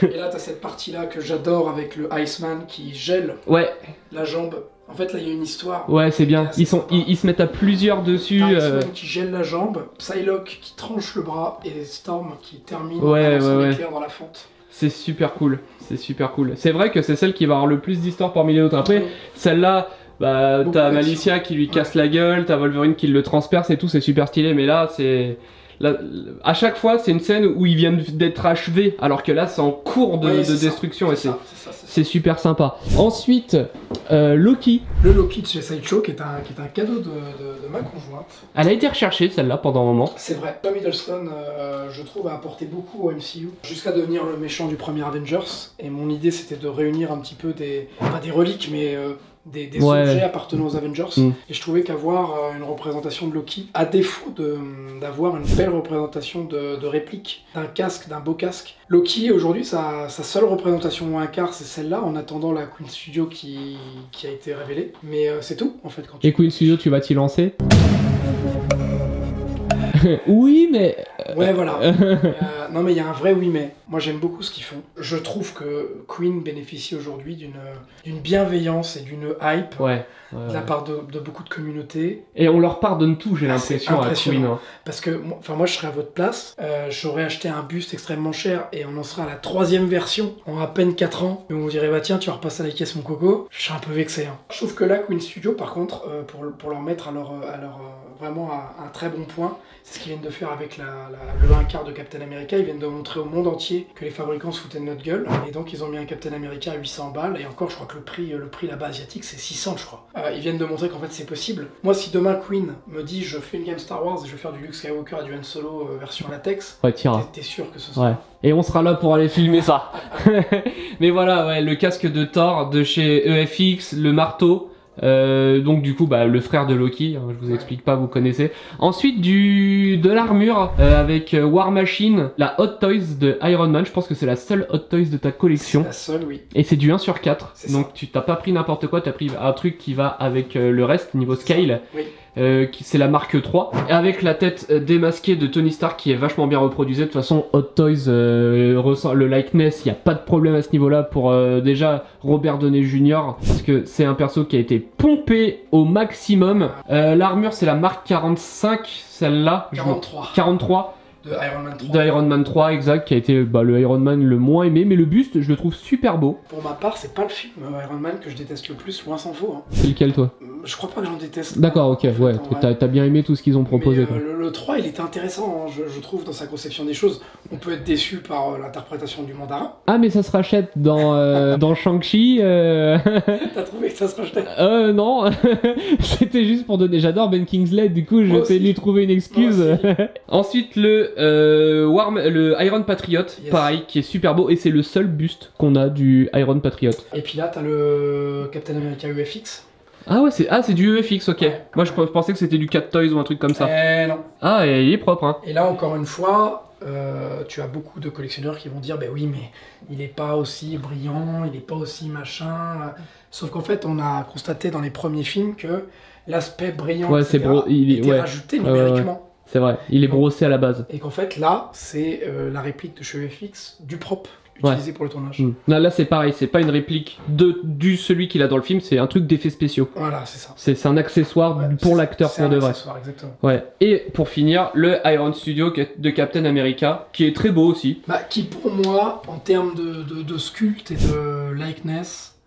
Et là, t'as cette partie-là que j'adore avec le Iceman qui gèle Ouais, la jambe. En fait, là, il y a une histoire. ouais, c'est bien. C'est sympa. Ils se mettent à plusieurs dessus. T'as Iceman qui gèle la jambe, Psylocke qui tranche le bras et Storm qui termine Ouais, en balançant ouais, ouais. l'éclair dans la fente. C'est super cool. C'est super cool. C'est vrai que c'est celle qui va avoir le plus d'histoire parmi les autres. Après, celle-là... Bah, Beaucoup t'as d'action. Malicia qui lui casse la gueule, t'as Wolverine qui le transperce et tout, c'est super stylé, mais là, c'est... Là, à chaque fois, c'est une scène où ils viennent d'être achevés, alors que là, c'est en cours de Ouais, c'est ça. destruction, et C'est ça, c'est ça, c'est ça. c'est super sympa. Ensuite, Loki. Le Loki de chez Sideshow qui est un cadeau de ma conjointe. Elle a été recherchée, celle-là, pendant un moment. C'est vrai. Tom Hiddleston, je trouve, a apporté beaucoup au MCU, jusqu'à devenir le méchant du premier Avengers. Et mon idée, c'était de réunir un petit peu pas des reliques, mais des Ouais. objets appartenant aux Avengers. Mm. Et je trouvais qu'avoir une représentation de Loki, à défaut d'avoir une belle représentation de réplique, d'un casque, d'un beau casque, Loki, aujourd'hui, sa seule représentation ou un quart, c'est celle-là, en attendant la Queen Studio qui a été révélée. Mais c'est tout, en fait, quand tu... Et Queen Studio, tu vas t'y lancer? Oui, mais... Ouais, voilà. Non, mais il y a un vrai oui, mais. Moi, j'aime beaucoup ce qu'ils font. Je trouve que Queen bénéficie aujourd'hui d'une bienveillance et d'une hype Ouais. de la part de beaucoup de communautés. Et on leur pardonne tout, j'ai Ah, c'est l'impression, à impressionnant. Queen. Hein. Parce que, moi, je serais à votre place, j'aurais acheté un buste extrêmement cher et on en sera à la 3e version en à peine 4 ans. Et on vous dirait, bah tiens, tu vas repasser à la caisse, mon coco. Je serais un peu vexé. Hein. Je trouve que là, Queen Studio, par contre, pour leur mettre à leur vraiment un très bon point, c'est ce qu'ils viennent de faire avec le 1/4 de Captain America. Ils viennent de montrer au monde entier que les fabricants se foutaient de notre gueule. Et donc, ils ont mis un Captain America à 800 balles. Et encore, je crois que le prix là-bas asiatique, c'est 600, je crois. Ils viennent de montrer qu'en fait, c'est possible. Moi, si demain Queen me dit, je fais une game Star Wars et je vais faire du Luke Skywalker et du Han Solo version latex, Ouais, tira. t'es sûr que ce sera... Ouais. Et on sera là pour aller filmer ça. Mais voilà, ouais, le casque de Thor de chez EFX, le marteau. Donc du coup, bah, le frère de Loki, hein, je vous explique pas, vous connaissez. Ensuite, de l'armure avec War Machine, la Hot Toys de Iron Man. Je pense que c'est la seule Hot Toys de ta C'est collection. la seule, oui. Et c'est du 1 sur 4. C'est Donc tu t'as pas pris n'importe quoi, t'as pris un truc qui va avec le reste, niveau scale. Oui. c'est la marque 3, avec la tête démasquée de Tony Stark qui est vachement bien reproduite. De toute façon, Hot Toys ressent le likeness, il n'y a pas de problème à ce niveau-là pour déjà Robert Downey Jr. parce que c'est un perso qui a été pompé au maximum. L'armure, c'est la marque 45, celle-là. 43. De Iron Man 3. De Iron Man 3, exact, qui a été le Iron Man le moins aimé, mais le buste, je le trouve super beau. Pour ma part, c'est pas le film Iron Man que je déteste le plus, loin s'en faut. Hein. C'est lequel, toi? Je crois pas que j'en déteste. D'accord, ok, ouais, t'as bien aimé tout ce qu'ils ont proposé. Mais, le 3, il était intéressant, hein, je trouve, dans sa conception des choses. On peut être déçu par l'interprétation du mandarin. Ah, mais ça se rachète dans, dans Shang-Chi. T'as trouvé que ça se rachetait? Non, c'était juste pour donner. J'adore Ben Kingsley, du coup, je vais lui trouver une excuse. Ensuite, le Iron Patriot, pareil, qui est super beau, et c'est le seul buste qu'on a du Iron Patriot. Et puis là, t'as le Captain America UFX. Ah ouais, c'est du UFX, ok. Ouais. Moi, je pensais que c'était du Cat Toys ou un truc comme ça. Non. Ah, et il est propre, hein. Et là, encore une fois, tu as beaucoup de collectionneurs qui vont dire, bah oui, mais il est pas aussi brillant, il est pas aussi machin. Sauf qu'en fait, on a constaté dans les premiers films que l'aspect brillant, etc., était rajouté numériquement. C'est vrai, il est brossé à la base. Et qu'en fait, là, c'est la réplique de chez UFX du prop utilisé pour le tournage. Là, c'est pareil, c'est pas une réplique du celui qu'il a dans le film, c'est un truc d'effet spéciaux. Voilà, c'est ça. C'est un accessoire pour l'acteur pour de vrai. Exactement. Ouais. Et pour finir, le Iron Studio de Captain America, qui est très beau aussi. Qui pour moi, en termes de sculpte et de likeness,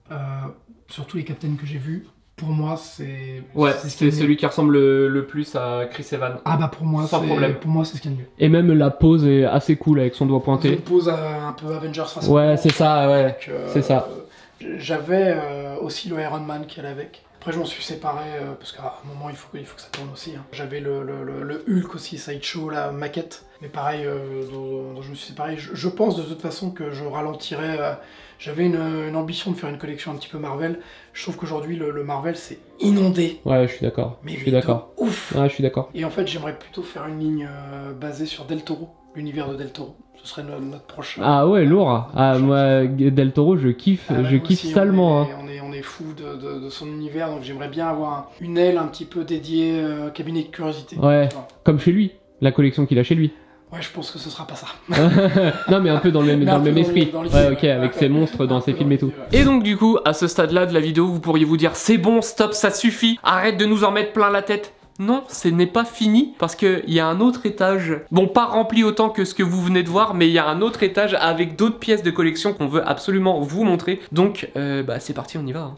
sur tous les Captains que j'ai vus, pour moi, c'est... Ouais, c'est celui qui ressemble le plus à Chris Evans. Ah bah pour moi, sans problème. Pour moi, c'est ce qu'il y a de mieux. Et même la pose est assez cool avec son doigt pointé. Une pose un peu Avengers façon. Ouais, c'est ça, ouais. C'est ça. J'avais aussi le Iron Man qui allait avec. Après, je m'en suis séparé parce qu'à un moment, il faut que ça tourne aussi. Hein. J'avais le Hulk aussi, Sideshow, la maquette. Mais pareil, dont je me suis séparé. Je pense de toute façon que je ralentirais. J'avais une ambition de faire une collection un petit peu Marvel. Je trouve qu'aujourd'hui, le Marvel, c'est inondé. Ouais, je suis d'accord. Mais je suis d'accord. Ouf. Ouais, je suis d'accord. Et en fait, j'aimerais plutôt faire une ligne basée sur Del Toro, l'univers de Del Toro. Ce serait notre prochain. Ah ouais, lourd. Ah, moi, Del Toro, je kiffe. Je kiffe salement. On est fou de son univers, donc j'aimerais bien avoir une aile un petit peu dédiée cabinet de curiosité. Ouais, comme chez lui. La collection qu'il a chez lui. Ouais, je pense que ce sera pas ça. Non, mais un peu dans le même esprit. Ouais, ok, avec ses monstres dans ses films et tout. Et donc, du coup, à ce stade-là de la vidéo, vous pourriez vous dire, c'est bon, stop, ça suffit, arrête de nous en mettre plein la tête. Non, ce n'est pas fini, parce qu'il y a un autre étage, bon, pas rempli autant que ce que vous venez de voir, mais il y a un autre étage avec d'autres pièces de collection qu'on veut absolument vous montrer. Donc, c'est parti, on y va. Hein.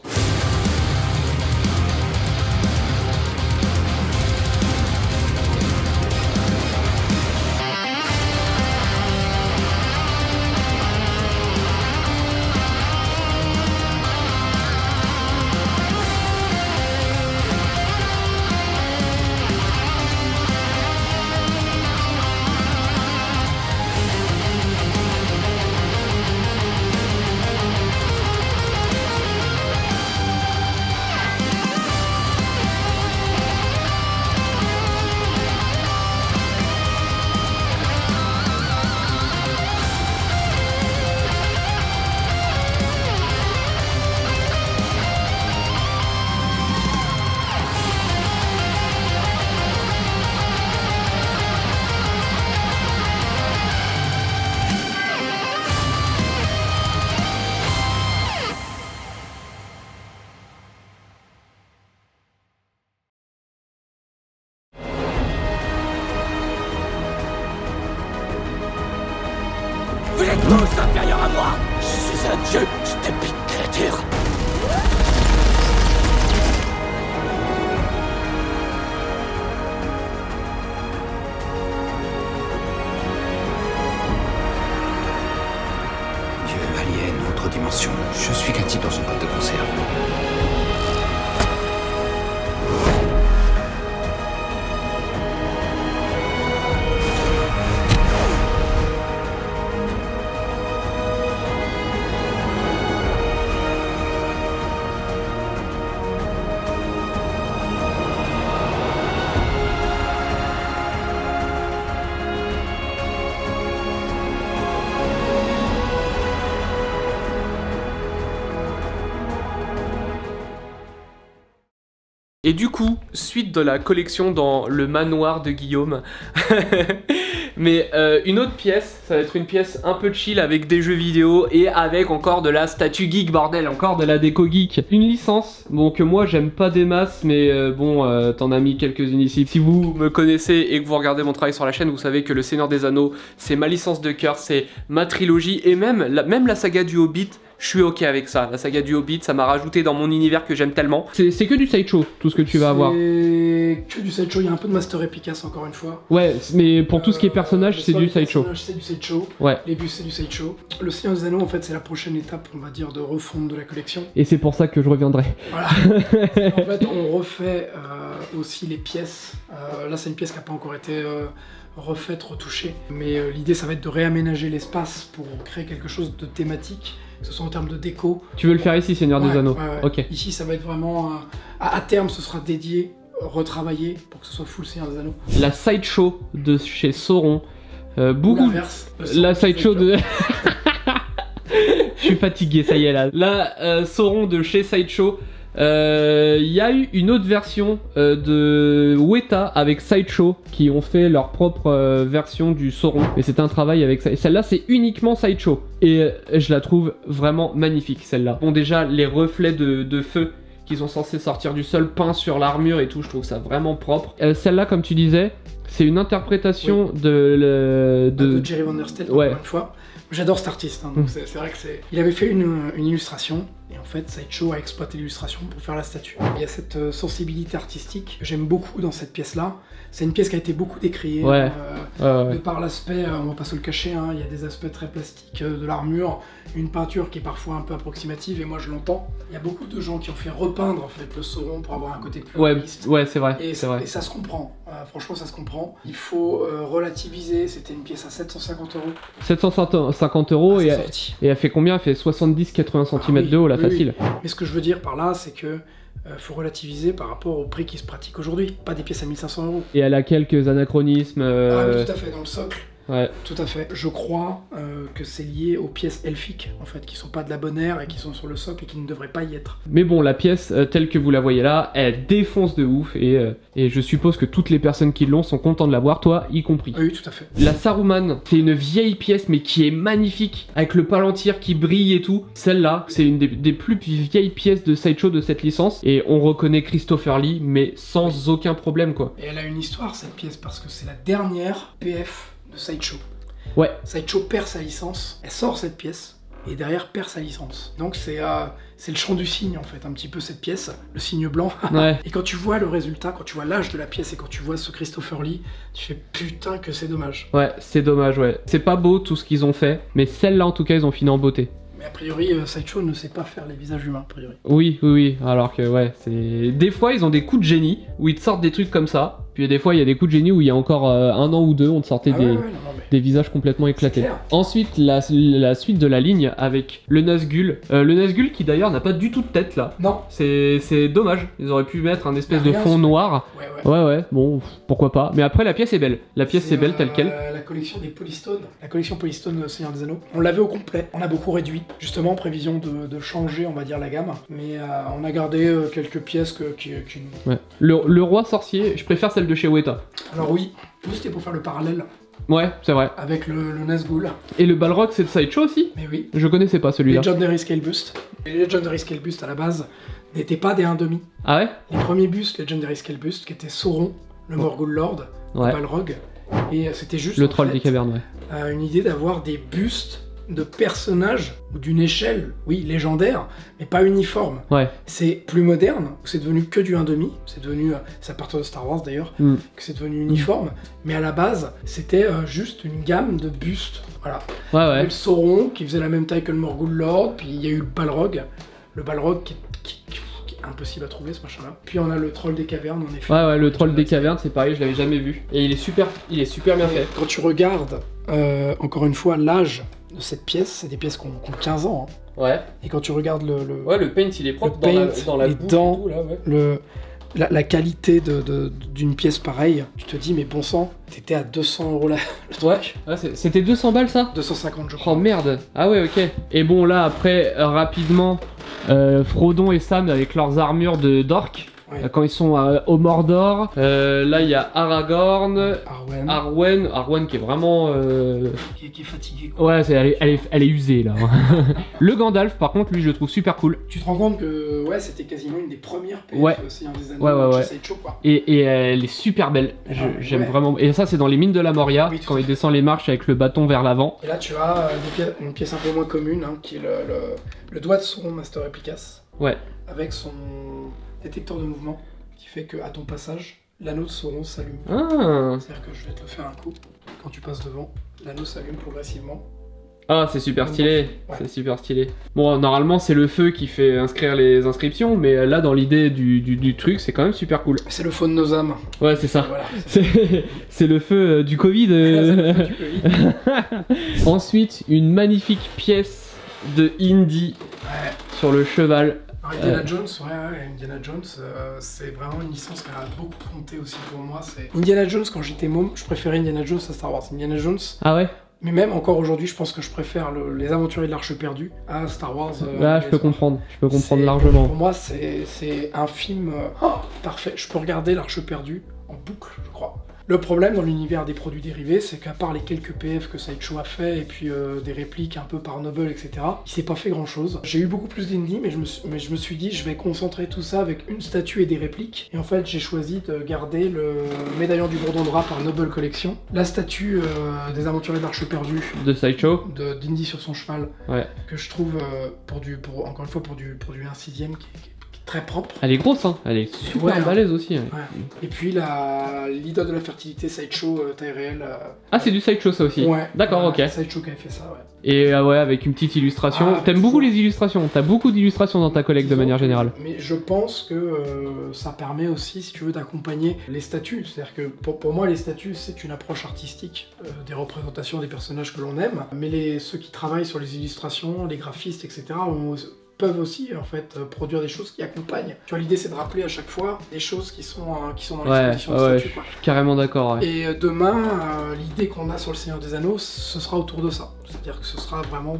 Vous êtes tous inférieurs à moi. Je suis un dieu, stupide créature. Dieu, alien, autre dimension. Je suis qu'un type dans une boîte de conserve. Et du coup, suite de la collection dans le manoir de Guillaume. Mais une autre pièce, ça va être une pièce un peu chill avec des jeux vidéo et avec encore de la statue geek, bordel, encore de la déco geek. Une licence, bon que moi j'aime pas des masses, mais bon, t'en as mis quelques-unes ici. Si vous me connaissez et que vous regardez mon travail sur la chaîne, vous savez que le Seigneur des Anneaux, c'est ma licence de cœur, c'est ma trilogie, et même la saga du Hobbit, je suis ok avec ça. La saga du Hobbit, ça m'a rajouté dans mon univers que j'aime tellement. C'est que du sideshow, tout ce que tu vas avoir. C'est que du sideshow, il y a un peu de Master Epicas encore une fois. Ouais, mais pour tout ce qui est personnage, c'est du sideshow. C'est du sideshow. Ouais. Les bustes, c'est du sideshow. Le Seigneur des Anneaux, en fait, c'est la prochaine étape, on va dire, de refonte de la collection. Et c'est pour ça que je reviendrai. Voilà. En fait, on refait aussi les pièces. Là, c'est une pièce qui n'a pas encore été refaite, retouchée. Mais l'idée, ça va être de réaménager l'espace pour créer quelque chose de thématique, que ce soit en termes de déco. Tu veux le faire ici, Seigneur des Anneaux? Ouais. Ok. Ici, ça va être vraiment... à terme, ce sera dédié, retravaillé, pour que ce soit full Seigneur des Anneaux. La sideshow de chez Sauron. Beaucoup... La sideshow de... Je suis fatigué, ça y est là. La Sauron de chez Sideshow. Il y a eu une autre version de Weta avec Sideshow qui ont fait leur propre version du Sauron. Et c'est un travail avec ça. Et celle-là, c'est uniquement Sideshow. Et je la trouve vraiment magnifique, celle-là. Bon, déjà, les reflets de feu qui sont censés sortir du sol peints sur l'armure et tout, je trouve ça vraiment propre. Celle-là, comme tu disais, c'est une interprétation de Jerry Van Der Stel, encore une fois. J'adore cet artiste, hein, donc c'est vrai que c'est... Il avait fait une illustration, et en fait, Sideshow a exploité l'illustration pour faire la statue. Il y a cette sensibilité artistique que j'aime beaucoup dans cette pièce-là. C'est une pièce qui a été beaucoup décriée, de par l'aspect, on va pas se le cacher, hein, il y a des aspects très plastiques de l'armure, une peinture qui est parfois un peu approximative, et moi je l'entends. Il y a beaucoup de gens qui ont fait repeindre en fait le Sauron pour avoir un côté plus réaliste. Ouais, c'est vrai. Et ça se comprend, franchement ça se comprend. Il faut relativiser, c'était une pièce à 750 €. 750 € et elle fait combien? Elle fait 70-80 cm de haut, là, facile. Mais ce que je veux dire par là, c'est que faut relativiser par rapport au prix qui se pratique aujourd'hui, pas des pièces à 1500 €. Et elle a quelques anachronismes. Ah oui, tout à fait, dans le socle. Ouais. Tout à fait. Je crois que c'est lié aux pièces elfiques, en fait, qui sont pas de la bonne ère et qui sont sur le socle et qui ne devraient pas y être. Mais bon, la pièce, telle que vous la voyez là, elle défonce de ouf et je suppose que toutes les personnes qui l'ont sont contents de la voir, toi y compris. Oui, tout à fait. La Saruman, c'est une vieille pièce mais qui est magnifique, avec le palantir qui brille et tout. Celle-là, c'est une des plus vieilles pièces de Sideshow de cette licence et on reconnaît Christopher Lee, mais sans aucun problème, quoi. Et elle a une histoire, cette pièce, parce que c'est la dernière PF de Sideshow. Ouais. Sideshow perd sa licence, elle sort cette pièce, et derrière perd sa licence. Donc c'est le chant du cygne en fait, un petit peu cette pièce, le cygne blanc. Ouais. Et quand tu vois le résultat, quand tu vois l'âge de la pièce et quand tu vois ce Christopher Lee, tu fais putain que c'est dommage. Ouais, c'est dommage, ouais. C'est pas beau tout ce qu'ils ont fait, mais celle-là en tout cas ils ont fini en beauté. Mais a priori, Sideshow ne sait pas faire les visages humains, a priori. Oui, alors que ouais, c'est... Des fois ils ont des coups de génie, où ils te sortent des trucs comme ça, puis des fois il y a des coups de génie où il y a encore 1 an ou 2, on te sortait des visages complètement éclatés. Ensuite, la suite de la ligne avec le Nazgûl. Le Nazgûl qui d'ailleurs n'a pas du tout de tête là. Non. C'est dommage, ils auraient pu mettre un espèce de fond noir. Ouais, bon, pourquoi pas. Mais après la pièce est belle, la pièce est belle telle quelle. La collection des Polystones, la collection Polystone Seigneur des Anneaux. On l'avait au complet, on a beaucoup réduit, justement en prévision de changer, on va dire, la gamme. Mais on a gardé quelques pièces qui... Ouais. Le roi sorcier, je préfère celle de chez Weta. Alors oui, c'était pour faire le parallèle. Ouais, c'est vrai. Avec le Nazgûl. Et le Balrog, c'est de Sideshow aussi? Mais oui. Je connaissais pas celui-là. Legendary Scale Bust. Les Legendary Scale Bust à la base n'étaient pas des 1/2. Ah ouais? Les premiers bustes Legendary Scale Bust qui étaient Sauron, le Morgul Lord, le Balrog. Et c'était juste. Le troll des cavernes, ouais. Une idée d'avoir des bustes de personnages ou d'une échelle, oui, légendaire, mais pas uniforme. Ouais. C'est plus moderne, c'est devenu que du 1/2, c'est devenu, c'est à partir de Star Wars d'ailleurs, que c'est devenu uniforme, mais à la base, c'était juste une gamme de bustes, voilà. Ouais. Il y avait le Sauron, qui faisait la même taille que le Morgul Lord, puis il y a eu le Balrog qui est impossible à trouver, ce machin-là. Puis on a le troll des cavernes, en effet. Ouais, le troll des cavernes, c'est pareil, je l'avais jamais vu. Et il est super bien fait. Quand tu regardes, encore une fois, l'âge de cette pièce, c'est des pièces qui ont 15 ans. Hein. Ouais. Et quand tu regardes Ouais, le paint, il est propre dans la les boue dents, et tout, là, ouais. La qualité d'une pièce pareille, tu te dis, mais bon sang, t'étais à 200 € là. Ouais, c'était 200 balles ça? 250 je crois. Oh merde. Ah ouais, ok. Et bon, là, après, rapidement, Frodon et Sam avec leurs armures d'orques. Ouais. Quand ils sont au Mordor, là il y a Aragorn, Arwen qui est vraiment... Qui est fatigué, quoi. Ouais, elle est usée là. Le Gandalf par contre, lui je le trouve super cool. Tu te rends compte que ouais, c'était quasiment une des premières PF Ouais. Seigneur des Anneaux chez Sideshow, quoi. Et elle est super belle, j'aime vraiment. Et ça c'est dans les mines de la Moria, Oui, quand il descend les marches avec le bâton vers l'avant. Et là tu as une pièce un peu moins commune, hein, qui est le doigt de Sauron Master Replicas. Ouais. Avec son détecteur de mouvement, qui fait que à ton passage, l'anneau de Sauron s'allume. Ah, C'est-à-dire que je vais te le faire un coup, quand tu passes devant, l'anneau s'allume progressivement. ah c'est super stylé, Ouais. c'est super stylé. Bon, normalement c'est le feu qui fait inscrire les inscriptions, mais là dans l'idée du truc, c'est quand même super cool. C'est le feu de nos âmes. Ouais, c'est ça. Voilà. C'est le feu du Covid. C'est le feu du Covid. Ensuite, une magnifique pièce de Indy Ouais. sur le cheval. Alors, Indiana Jones, Indiana Jones, c'est vraiment une licence qui a beaucoup compté aussi pour moi. Indiana Jones, quand j'étais môme, je préférais Indiana Jones à Star Wars. Indiana Jones, Ah ouais? mais même encore aujourd'hui, je pense que je préfère les Aventuriers de l'Arche perdue à Star Wars. Là, je peux comprendre C'est- largement. Pour moi, c'est un film parfait. Je peux regarder l'Arche perdue en boucle, je crois. Le problème dans l'univers des produits dérivés, c'est qu'à part les quelques PF que Sideshow a fait, et puis des répliques un peu par Noble, etc., il s'est pas fait grand chose. J'ai eu beaucoup plus d'indie, mais je me suis dit, je vais concentrer tout ça avec une statue et des répliques. Et en fait, j'ai choisi de garder le médaillon du Bourdon de Rat par Noble Collection, la statue des Aventuriers d'Arche perdue De Sideshow. d'Indy sur son cheval, Ouais. que je trouve, encore une fois, pour du 1/6 qui est très propre. Elle est grosse, hein. Elle est super Ouais, hein. balèze aussi. Hein. Ouais. Et puis l'idole de la fertilité Sideshow taille réelle. Ah, c'est du Sideshow ça aussi. Ouais. D'accord, ok. Sideshow qui avait fait ça, ouais. Et ouais, avec une petite illustration. Ah, T'aimes beaucoup toujours. les illustrations. T'as beaucoup d'illustrations dans ta collecte de Disons manière que- générale. Mais je pense que ça permet aussi, si tu veux, d'accompagner les statues. C'est-à-dire que pour moi, les statues, c'est une approche artistique des représentations des personnages que l'on aime. Mais ceux qui travaillent sur les illustrations, les graphistes, etc., peuvent aussi en fait produire des choses qui accompagnent. Tu vois, l'idée c'est de rappeler à chaque fois des choses qui sont dans Ouais, l'exposition de ouais, statues, quoi. Carrément d'accord, ouais. Et demain, l'idée qu'on a sur le Seigneur des Anneaux, ce sera autour de ça. C'est-à-dire que ce sera vraiment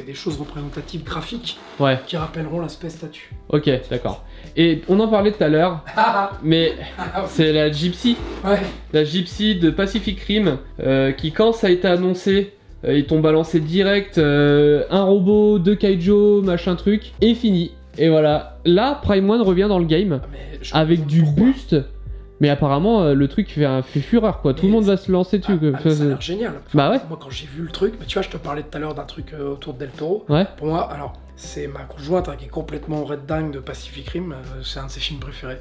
des choses représentatives graphiques Ouais, qui rappelleront l'aspect statue. ok, d'accord. Et on en parlait tout à l'heure, mais c'est la Gypsy. Ouais. La Gypsy de Pacific Rim, qui quand ça a été annoncé, ils t'ont balancé direct un robot, 2 kaiju, machin truc, et fini. Et voilà. Là, Prime One revient dans le game, Mais je avec me du demande pourquoi. buste. Mais apparemment, le truc fait fureur, quoi. Tout le Mais monde va se lancer dessus. Ah, mais ça a l'air génial. Bah ouais. Moi, quand j'ai vu le truc, tu vois, je te parlais tout à l'heure d'un truc autour de Del Toro. Ouais. Pour moi, alors, c'est ma conjointe qui est complètement red dingue de Pacific Rim. C'est un de ses films préférés,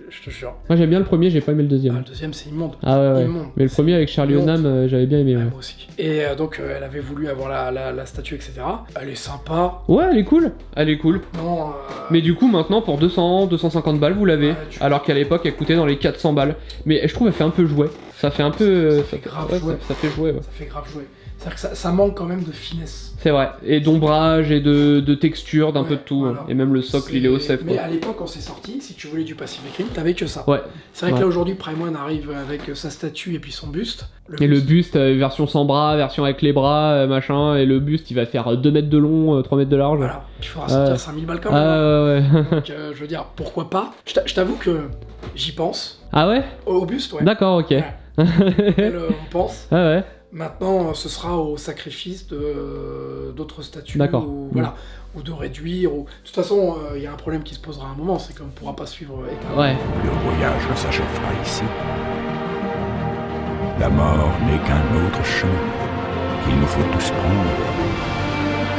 je te jure. Moi j'aime bien le premier, j'ai pas aimé le Ah, deuxième. le deuxième, c'est immonde. Ah ouais, ouais. Immonde. Mais le premier avec Charlie Honte. Hunnam, j'avais bien aimé. Ouais, Ouais, moi aussi. Et donc, elle avait voulu avoir la statue, etc. Elle est sympa. ouais, elle est cool. Elle est cool. Non, Mais du coup, maintenant, pour 250 balles, vous l'avez. Ouais, Alors qu'à l'époque, elle coûtait dans les 400 balles. Mais je trouve qu'elle fait un peu jouet. Ça fait un peu. Ça fait grave ouais, jouet. ça fait jouet, ouais. ça fait grave jouer. C'est-à-dire que ça manque quand même de finesse. C'est vrai. Et d'ombrage et de texture, d'un Ouais, peu de tout. voilà. Et même le socle, il est au safe, Mais quoi. à l'époque, quand c'est sorti, si tu voulais du Pacific Rim, t'avais que ça. Ouais. C'est vrai Ouais. que là aujourd'hui, Prime One arrive avec sa statue et puis son buste. Et le buste, version sans bras, version avec les bras, machin. Et le buste, il va faire 2 mètres de long, 3 mètres de large. Voilà, il faudra sortir 5000 balles quand même. Ah ouais, ouais. Donc, je veux dire, pourquoi pas. Je t'avoue que j'y pense. Ah ouais. Au buste, ouais. D'accord, ok. Ouais. On pense. Ah ouais. Maintenant, ce sera au sacrifice d'autres statues. D'accord. Ou, voilà, ou de réduire. Ou... De toute façon, il y a un problème qui se posera à un moment, c'est qu'on ne pourra pas suivre. Ouais. Le voyage ne s'achèvera ici. La mort n'est qu'un autre chemin qu'il nous faut tous prendre.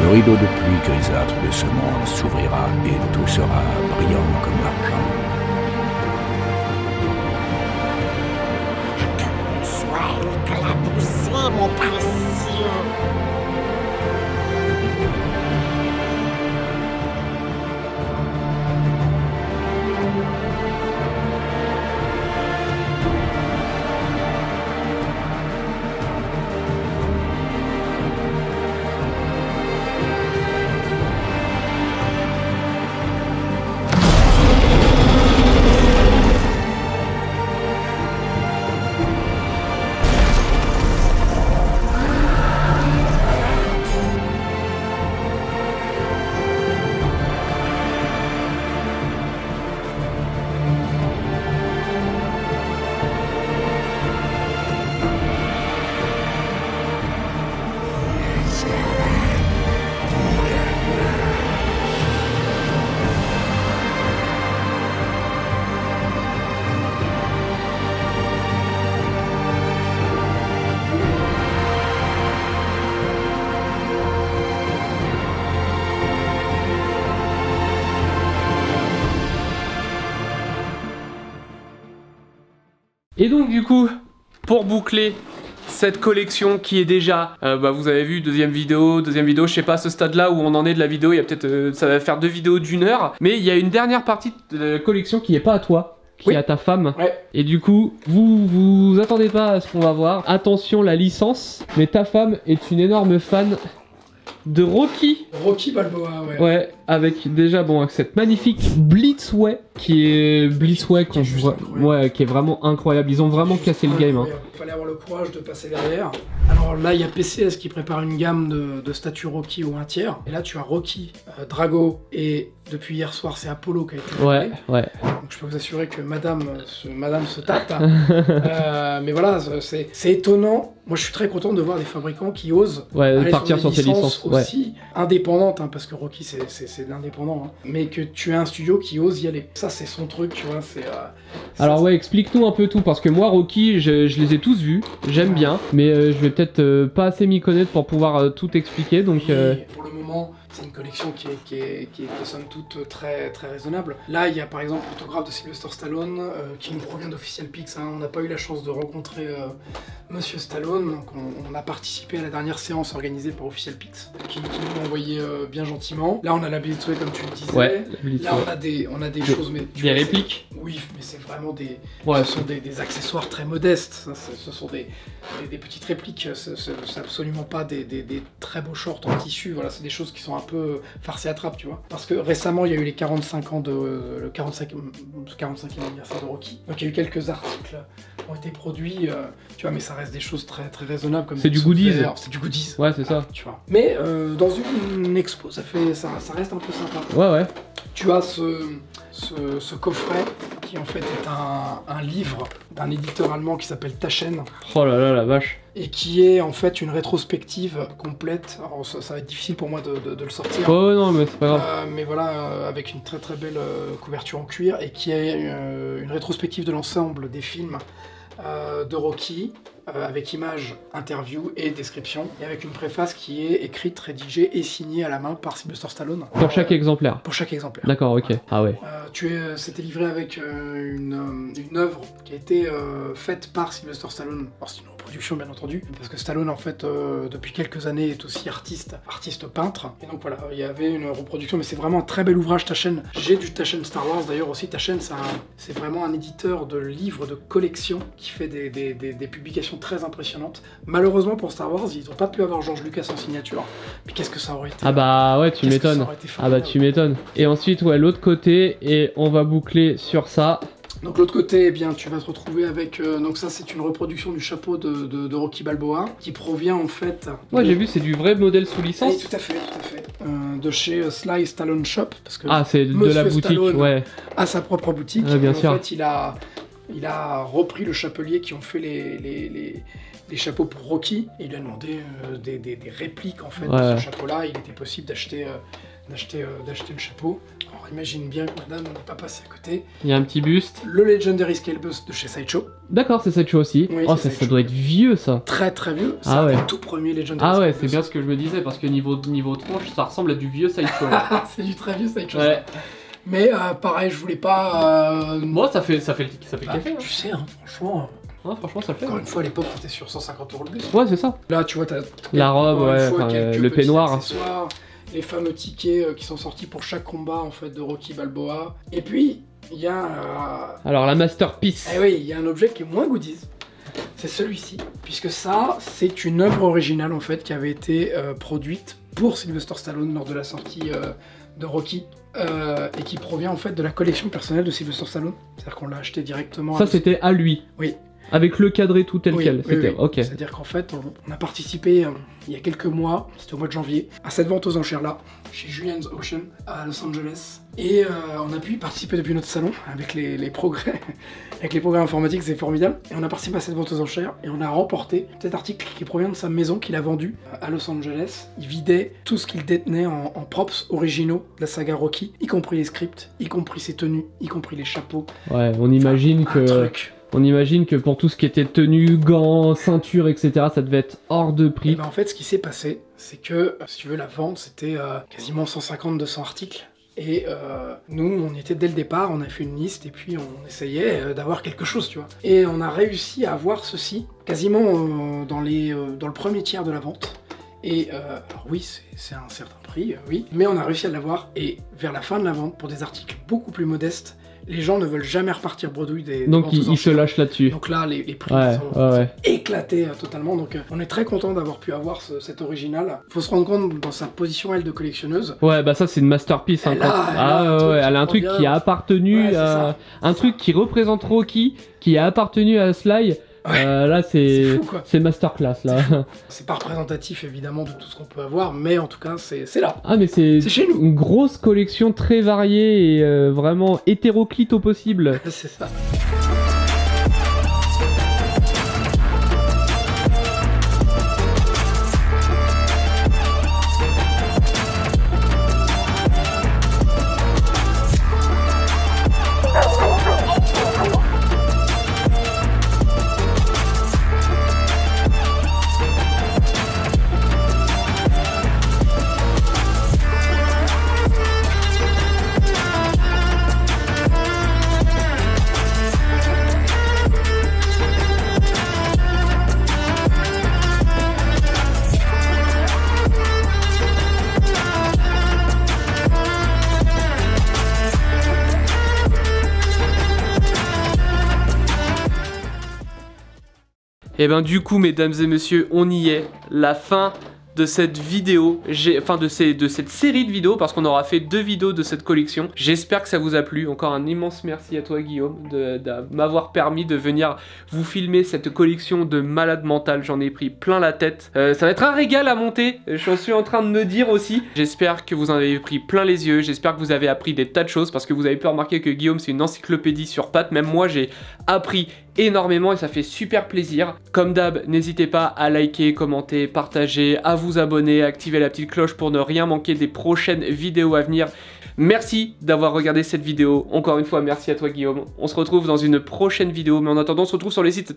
Le rideau de pluie grisâtre de ce monde s'ouvrira et tout sera brillant comme l'argent. Sois éclaboussé, mon précieux. Et donc du coup, pour boucler cette collection qui est déjà, vous avez vu, deuxième vidéo, je sais pas à ce stade là où on en est de la vidéo, il y a peut-être, ça va faire 2 vidéos d'1 heure, mais il y a une dernière partie de la collection qui est pas à toi, qui est à ta femme, et du coup, vous attendez pas à ce qu'on va voir, attention la licence, mais ta femme est une énorme fan de Rocky. Rocky Balboa, ouais. Ouais, avec déjà, bon, avec cette magnifique Blitzway, qui est qui est vraiment incroyable. Ils ont vraiment cassé le game. Hein. Il fallait avoir le courage de passer derrière. Alors là, il y a PCS qui prépare une gamme de statues Rocky au 1 tiers. Et là, tu as Rocky, Drago, et depuis hier soir, c'est Apollo qui a été ouais. Donc je peux vous assurer que madame se tâte. Mais voilà, c'est étonnant. Moi, je suis très content de voir des fabricants qui osent partir sur ces licences aussi indépendantes, hein, parce que Rocky, c'est de l'indépendant. Hein, mais que tu as un studio qui ose y aller. Ça, c'est son truc, tu vois. Alors ouais, explique-nous un peu tout, parce que moi, Rocky, je les ai tous vus, j'aime bien, mais je vais peut-être pas assez m'y connaître pour pouvoir tout expliquer, donc... Pour le moment, c'est une collection qui est somme toute très, très raisonnable. Là, il y a par exemple l'autographe de Sylvester Stallone, qui nous provient d'Official Pix. Hein. On n'a pas eu la chance de rencontrer Monsieur Stallone, donc on a participé à la dernière séance organisée par Official Pix, qui nous l'a envoyé bien gentiment. Là, on a la Blitzway, comme tu le disais. Ouais, là, on a des choses... Mais des répliques. Oui, mais c'est vraiment ce sont des accessoires très modestes. Ce sont des petites répliques. C'est absolument pas des très beaux shorts en tissu. Voilà, c'est des choses qui sont un peu farce et attrape, tu vois. Parce que récemment, il y a eu les 45 ans le 45e anniversaire de Rocky. Donc il y a eu quelques articles qui ont été produits, tu vois, mais ça reste des choses très, très raisonnables. C'est du goodies. C'est du goodies. Ouais, c'est ça. Tu vois. Mais dans une expo, ça reste un peu sympa. Ouais. Tu as ce coffret qui en fait est un livre d'un éditeur allemand qui s'appelle Taschen. Oh là là, la vache. Et qui est en fait une rétrospective complète. Alors ça va être difficile pour moi de le sortir. Oh non, mais c'est pas grave. Mais voilà, avec une très très belle couverture en cuir, et qui est une rétrospective de l'ensemble des films de Rocky, avec images, interviews et descriptions, et avec une préface qui est écrite, rédigée et signée à la main par Sylvester Stallone. Pour chaque exemplaire. Pour chaque exemplaire. D'accord, ok. Ah ouais. C'était livré avec une œuvre qui a été faite par Sylvester Stallone. Alors c'est une reproduction bien entendu, parce que Stallone en fait depuis quelques années est aussi artiste peintre. Et donc voilà, il y avait une reproduction, mais c'est vraiment un très bel ouvrage Taschen. J'ai du Taschen Star Wars d'ailleurs aussi. Taschen, c'est vraiment un éditeur de livres de collection qui fait des publications très impressionnantes. Malheureusement pour Star Wars, ils n'ont pas pu avoir George Lucas en signature. Mais qu'est-ce que ça aurait été? Ah bah ouais, tu m'étonnes. Ah bah tu m'étonnes. Et ensuite, ouais, l'autre côté, et on va boucler sur ça. Donc l'autre côté, eh bien, tu vas te retrouver avec... donc ça, c'est une reproduction du chapeau de Rocky Balboa, qui provient en fait... Ouais, j'ai vu, c'est du vrai modèle sous licence. Oui, tout à fait. De chez Sly Stallone Shop, parce que... Ah, c'est de la boutique, Stallone ouais. A sa propre boutique. Bien sûr. En fait, il a repris le chapelier qui ont fait les chapeaux pour Rocky, et il lui a demandé des répliques en fait de ce chapeau-là. Il était possible d'acheter le chapeau. Alors imagine bien que madame n'est pas passée à côté. Il y a un petit buste. Le Legendary Scale Bust de chez Sideshow. D'accord, c'est Sideshow aussi. Oui, oh, ça doit être vieux ça. Très très vieux. C'est un tout premier Legendary Scale Bust. Ah ouais, c'est bien ce que je me disais, parce que niveau tronche, ça ressemble à du vieux Sideshow. C'est du très vieux Sideshow. Ouais. Mais pareil, je voulais pas... Moi, ça fait le café. Tu sais, hein, franchement... Ouais, franchement, ça le fait. Encore une fois, à l'époque, on était sur 150 € le bus. Ouais, c'est ça. Là, tu vois, t'as la robe, le peignoir. Les fameux tickets qui sont sortis pour chaque combat en fait de Rocky Balboa. Et puis, il y a... Alors, la masterpiece. Eh oui, il y a un objet qui est moins goodies. C'est celui-ci. Puisque ça, c'est une œuvre originale en fait qui avait été produite pour Sylvester Stallone lors de la sortie de Rocky. Et qui provient en fait de la collection personnelle de Sylvester Stallone. C'est-à-dire qu'on l'a acheté directement... Ça, c'était à lui. Oui. Avec le cadré tout tel quel, c'était ok. C'est-à-dire qu'en fait, on a participé il y a quelques mois, c'était au mois de janvier, à cette vente aux enchères là, chez Julian's Auction à Los Angeles. Et on a pu y participer depuis notre salon avec les progrès, avec les progrès informatiques, c'est formidable. Et on a participé à cette vente aux enchères et on a remporté cet article qui provient de sa maison qu'il a vendu à Los Angeles. Il vidait tout ce qu'il détenait en props originaux de la saga Rocky, y compris les scripts, y compris ses tenues, y compris les chapeaux. Ouais, on imagine On imagine que pour tout ce qui était tenue, gants, ceinture, etc., ça devait être hors de prix. Et ben en fait, ce qui s'est passé, c'est que, si tu veux, la vente, c'était quasiment 150-200 articles. Et nous, on était dès le départ, on a fait une liste et puis on essayait d'avoir quelque chose, tu vois. Et on a réussi à avoir ceci quasiment dans le premier tiers de la vente. Et alors oui, c'est un certain prix, oui, mais on a réussi à l'avoir. Et vers la fin de la vente, pour des articles beaucoup plus modestes, les gens ne veulent jamais repartir bredouille des donc ils se lâchent là-dessus. Donc là, les prix sont éclatés totalement. Donc on est très content d'avoir pu avoir cet original. Faut se rendre compte dans sa position, elle, de collectionneuse. Ouais, bah ça c'est une masterpiece. Elle a un truc qui a appartenu à... Un truc qui représente Rocky, qui a appartenu à Sly. Là c'est masterclass là. C'est pas représentatif évidemment de tout ce qu'on peut avoir, mais en tout cas c'est là. Ah mais c'est chez nous. Une grosse collection très variée et vraiment hétéroclite au possible. C'est ça. Et ben du coup, mesdames et messieurs, on y est, la fin de cette vidéo, de cette série de vidéos, parce qu'on aura fait 2 vidéos de cette collection. J'espère que ça vous a plu. Encore un immense merci à toi, Guillaume, de m'avoir permis de venir vous filmer cette collection de malade mental. J'en ai pris plein la tête. Ça va être un régal à monter, j'en suis en train de me dire aussi. J'espère que vous en avez pris plein les yeux, j'espère que vous avez appris des tas de choses, parce que vous avez pu remarquer que Guillaume, c'est une encyclopédie sur pattes. Même moi, j'ai appris énormément et ça fait super plaisir. Comme d'hab, n'hésitez pas à liker, commenter, partager, à vous abonner, à activer la petite cloche pour ne rien manquer des prochaines vidéos à venir. Merci d'avoir regardé cette vidéo. Encore une fois, merci à toi, Guillaume. On se retrouve dans une prochaine vidéo, mais en attendant, on se retrouve sur les sites.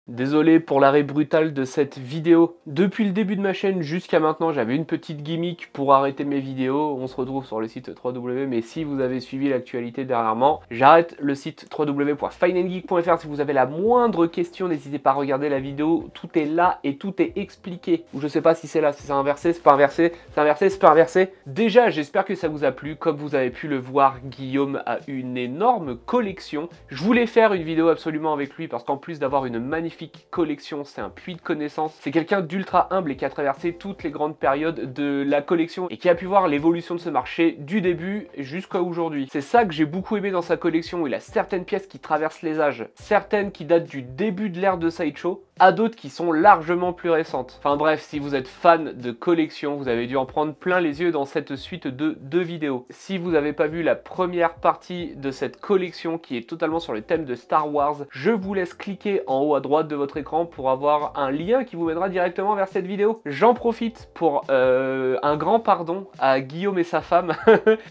Désolé pour l'arrêt brutal de cette vidéo. Depuis le début de ma chaîne jusqu'à maintenant, j'avais une petite gimmick pour arrêter mes vidéos. On se retrouve sur le site www, mais si vous avez suivi l'actualité dernièrement, j'arrête le site www.fineandgeek.fr. Si vous avez la moindre question, n'hésitez pas à regarder la vidéo. Tout est là et tout est expliqué. Ou je sais pas si c'est là, si c'est inversé, c'est pas inversé, c'est inversé, c'est pas inversé. Déjà, j'espère que ça vous a plu. Comme vous avez pu le voir, Guillaume a une énorme collection. Je voulais faire une vidéo absolument avec lui parce qu'en plus d'avoir une magnifique collection, c'est un puits de connaissances. C'est quelqu'un d'ultra humble et qui a traversé toutes les grandes périodes de la collection et qui a pu voir l'évolution de ce marché du début jusqu'à aujourd'hui. C'est ça que j'ai beaucoup aimé dans sa collection. Il a certaines pièces qui traversent les âges, certaines qui datent du début de l'ère de Sideshow, à d'autres qui sont largement plus récentes. Enfin bref, si vous êtes fan de collection, vous avez dû en prendre plein les yeux dans cette suite de 2 vidéos. Si vous n'avez pas vu la première partie de cette collection qui est totalement sur le thème de Star Wars, je vous laisse cliquer en haut à droite de votre écran pour avoir un lien qui vous mènera directement vers cette vidéo. J'en profite pour un grand pardon à Guillaume et sa femme.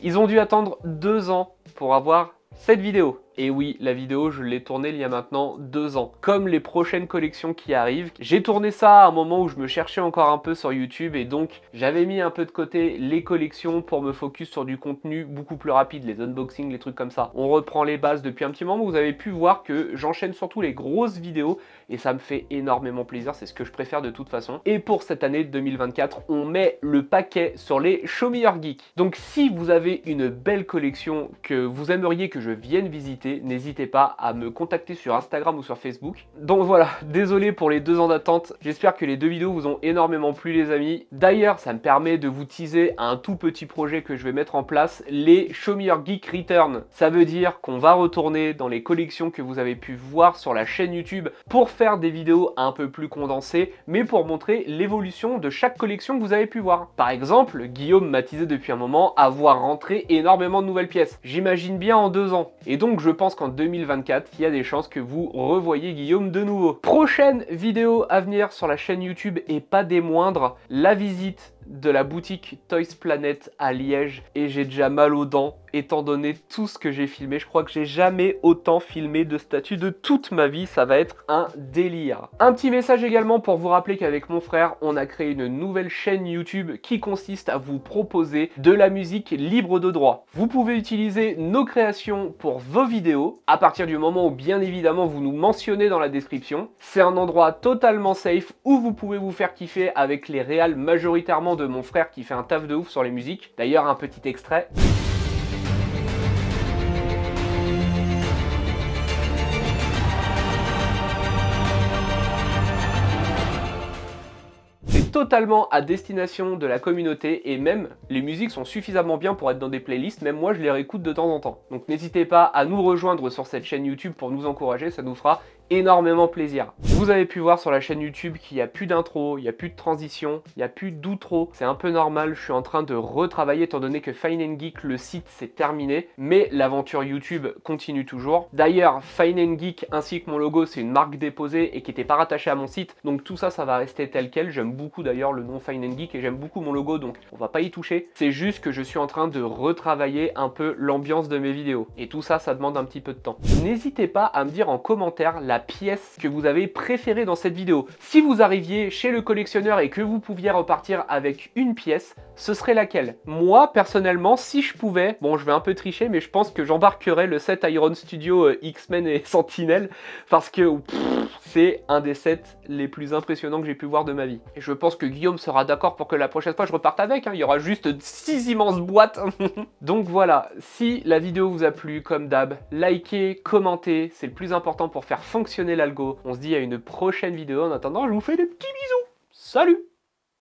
Ils ont dû attendre 2 ans pour avoir cette vidéo. Et oui, la vidéo, je l'ai tournée il y a maintenant 2 ans. Comme les prochaines collections qui arrivent, j'ai tourné ça à un moment où je me cherchais encore un peu sur YouTube et donc j'avais mis un peu de côté les collections pour me focus sur du contenu beaucoup plus rapide, les unboxings, les trucs comme ça. On reprend les bases depuis un petit moment, vous avez pu voir que j'enchaîne surtout les grosses vidéos et ça me fait énormément plaisir, c'est ce que je préfère de toute façon. Et pour cette année 2024, on met le paquet sur les Show Me Your Geek. Donc si vous avez une belle collection que vous aimeriez que je vienne visiter, n'hésitez pas à me contacter sur Instagram ou sur Facebook. Donc voilà, désolé pour les 2 ans d'attente, j'espère que les 2 vidéos vous ont énormément plu les amis. D'ailleurs, ça me permet de vous teaser un tout petit projet que je vais mettre en place, les Show Me Your Geek Return. Ça veut dire qu'on va retourner dans les collections que vous avez pu voir sur la chaîne YouTube pour faire des vidéos un peu plus condensées, mais pour montrer l'évolution de chaque collection que vous avez pu voir. Par exemple, Guillaume m'a teasé depuis un moment à voir rentrer énormément de nouvelles pièces. J'imagine bien en 2 ans. Et donc je pense qu'en 2024, il y a des chances que vous revoyez Guillaume de nouveau. Prochaine vidéo à venir sur la chaîne YouTube et pas des moindres, la visite de la boutique Toys Planet à Liège et j'ai déjà mal aux dents étant donné tout ce que j'ai filmé. Je crois que j'ai jamais autant filmé de statues de toute ma vie, ça va être un délire. Un petit message également pour vous rappeler qu'avec mon frère, on a créé une nouvelle chaîne YouTube qui consiste à vous proposer de la musique libre de droit. Vous pouvez utiliser nos créations pour vos vidéos à partir du moment où bien évidemment vous nous mentionnez dans la description. C'est un endroit totalement safe où vous pouvez vous faire kiffer avec les réals majoritairement de mon frère qui fait un taf de ouf sur les musiques. D'ailleurs un petit extrait. Totalement à destination de la communauté et même les musiques sont suffisamment bien pour être dans des playlists, même moi je les réécoute de temps en temps. Donc n'hésitez pas à nous rejoindre sur cette chaîne YouTube pour nous encourager, ça nous fera énormément plaisir. Vous avez pu voir sur la chaîne YouTube qu'il n'y a plus d'intro, il n'y a plus de transition, il n'y a plus d'outro. C'est un peu normal, je suis en train de retravailler étant donné que Fine & Geek, le site, c'est terminé, mais l'aventure YouTube continue toujours. D'ailleurs, Fine & Geek ainsi que mon logo, c'est une marque déposée et qui n'était pas rattachée à mon site, donc tout ça, ça va rester tel quel. J'aime beaucoup d'ailleurs le nom Fine & Geek et j'aime beaucoup mon logo, donc on va pas y toucher. C'est juste que je suis en train de retravailler un peu l'ambiance de mes vidéos. Et tout ça, ça demande un petit peu de temps. N'hésitez pas à me dire en commentaire la pièce que vous avez préférée dans cette vidéo. Si vous arriviez chez le collectionneur et que vous pouviez repartir avec une pièce, ce serait laquelle? Moi, personnellement, si je pouvais, bon, je vais un peu tricher, mais je pense que j'embarquerais le set Iron Studio X-Men et Sentinelle parce que c'est un des sets les plus impressionnants que j'ai pu voir de ma vie. Et je pense que Guillaume sera d'accord pour que la prochaine fois je reparte avec, hein. Il y aura juste 6 immenses boîtes. Donc voilà, si la vidéo vous a plu, comme d'hab, likez, commentez, c'est le plus important pour faire fonctionner l'algo. On se dit à une prochaine vidéo, en attendant je vous fais des petits bisous. Salut!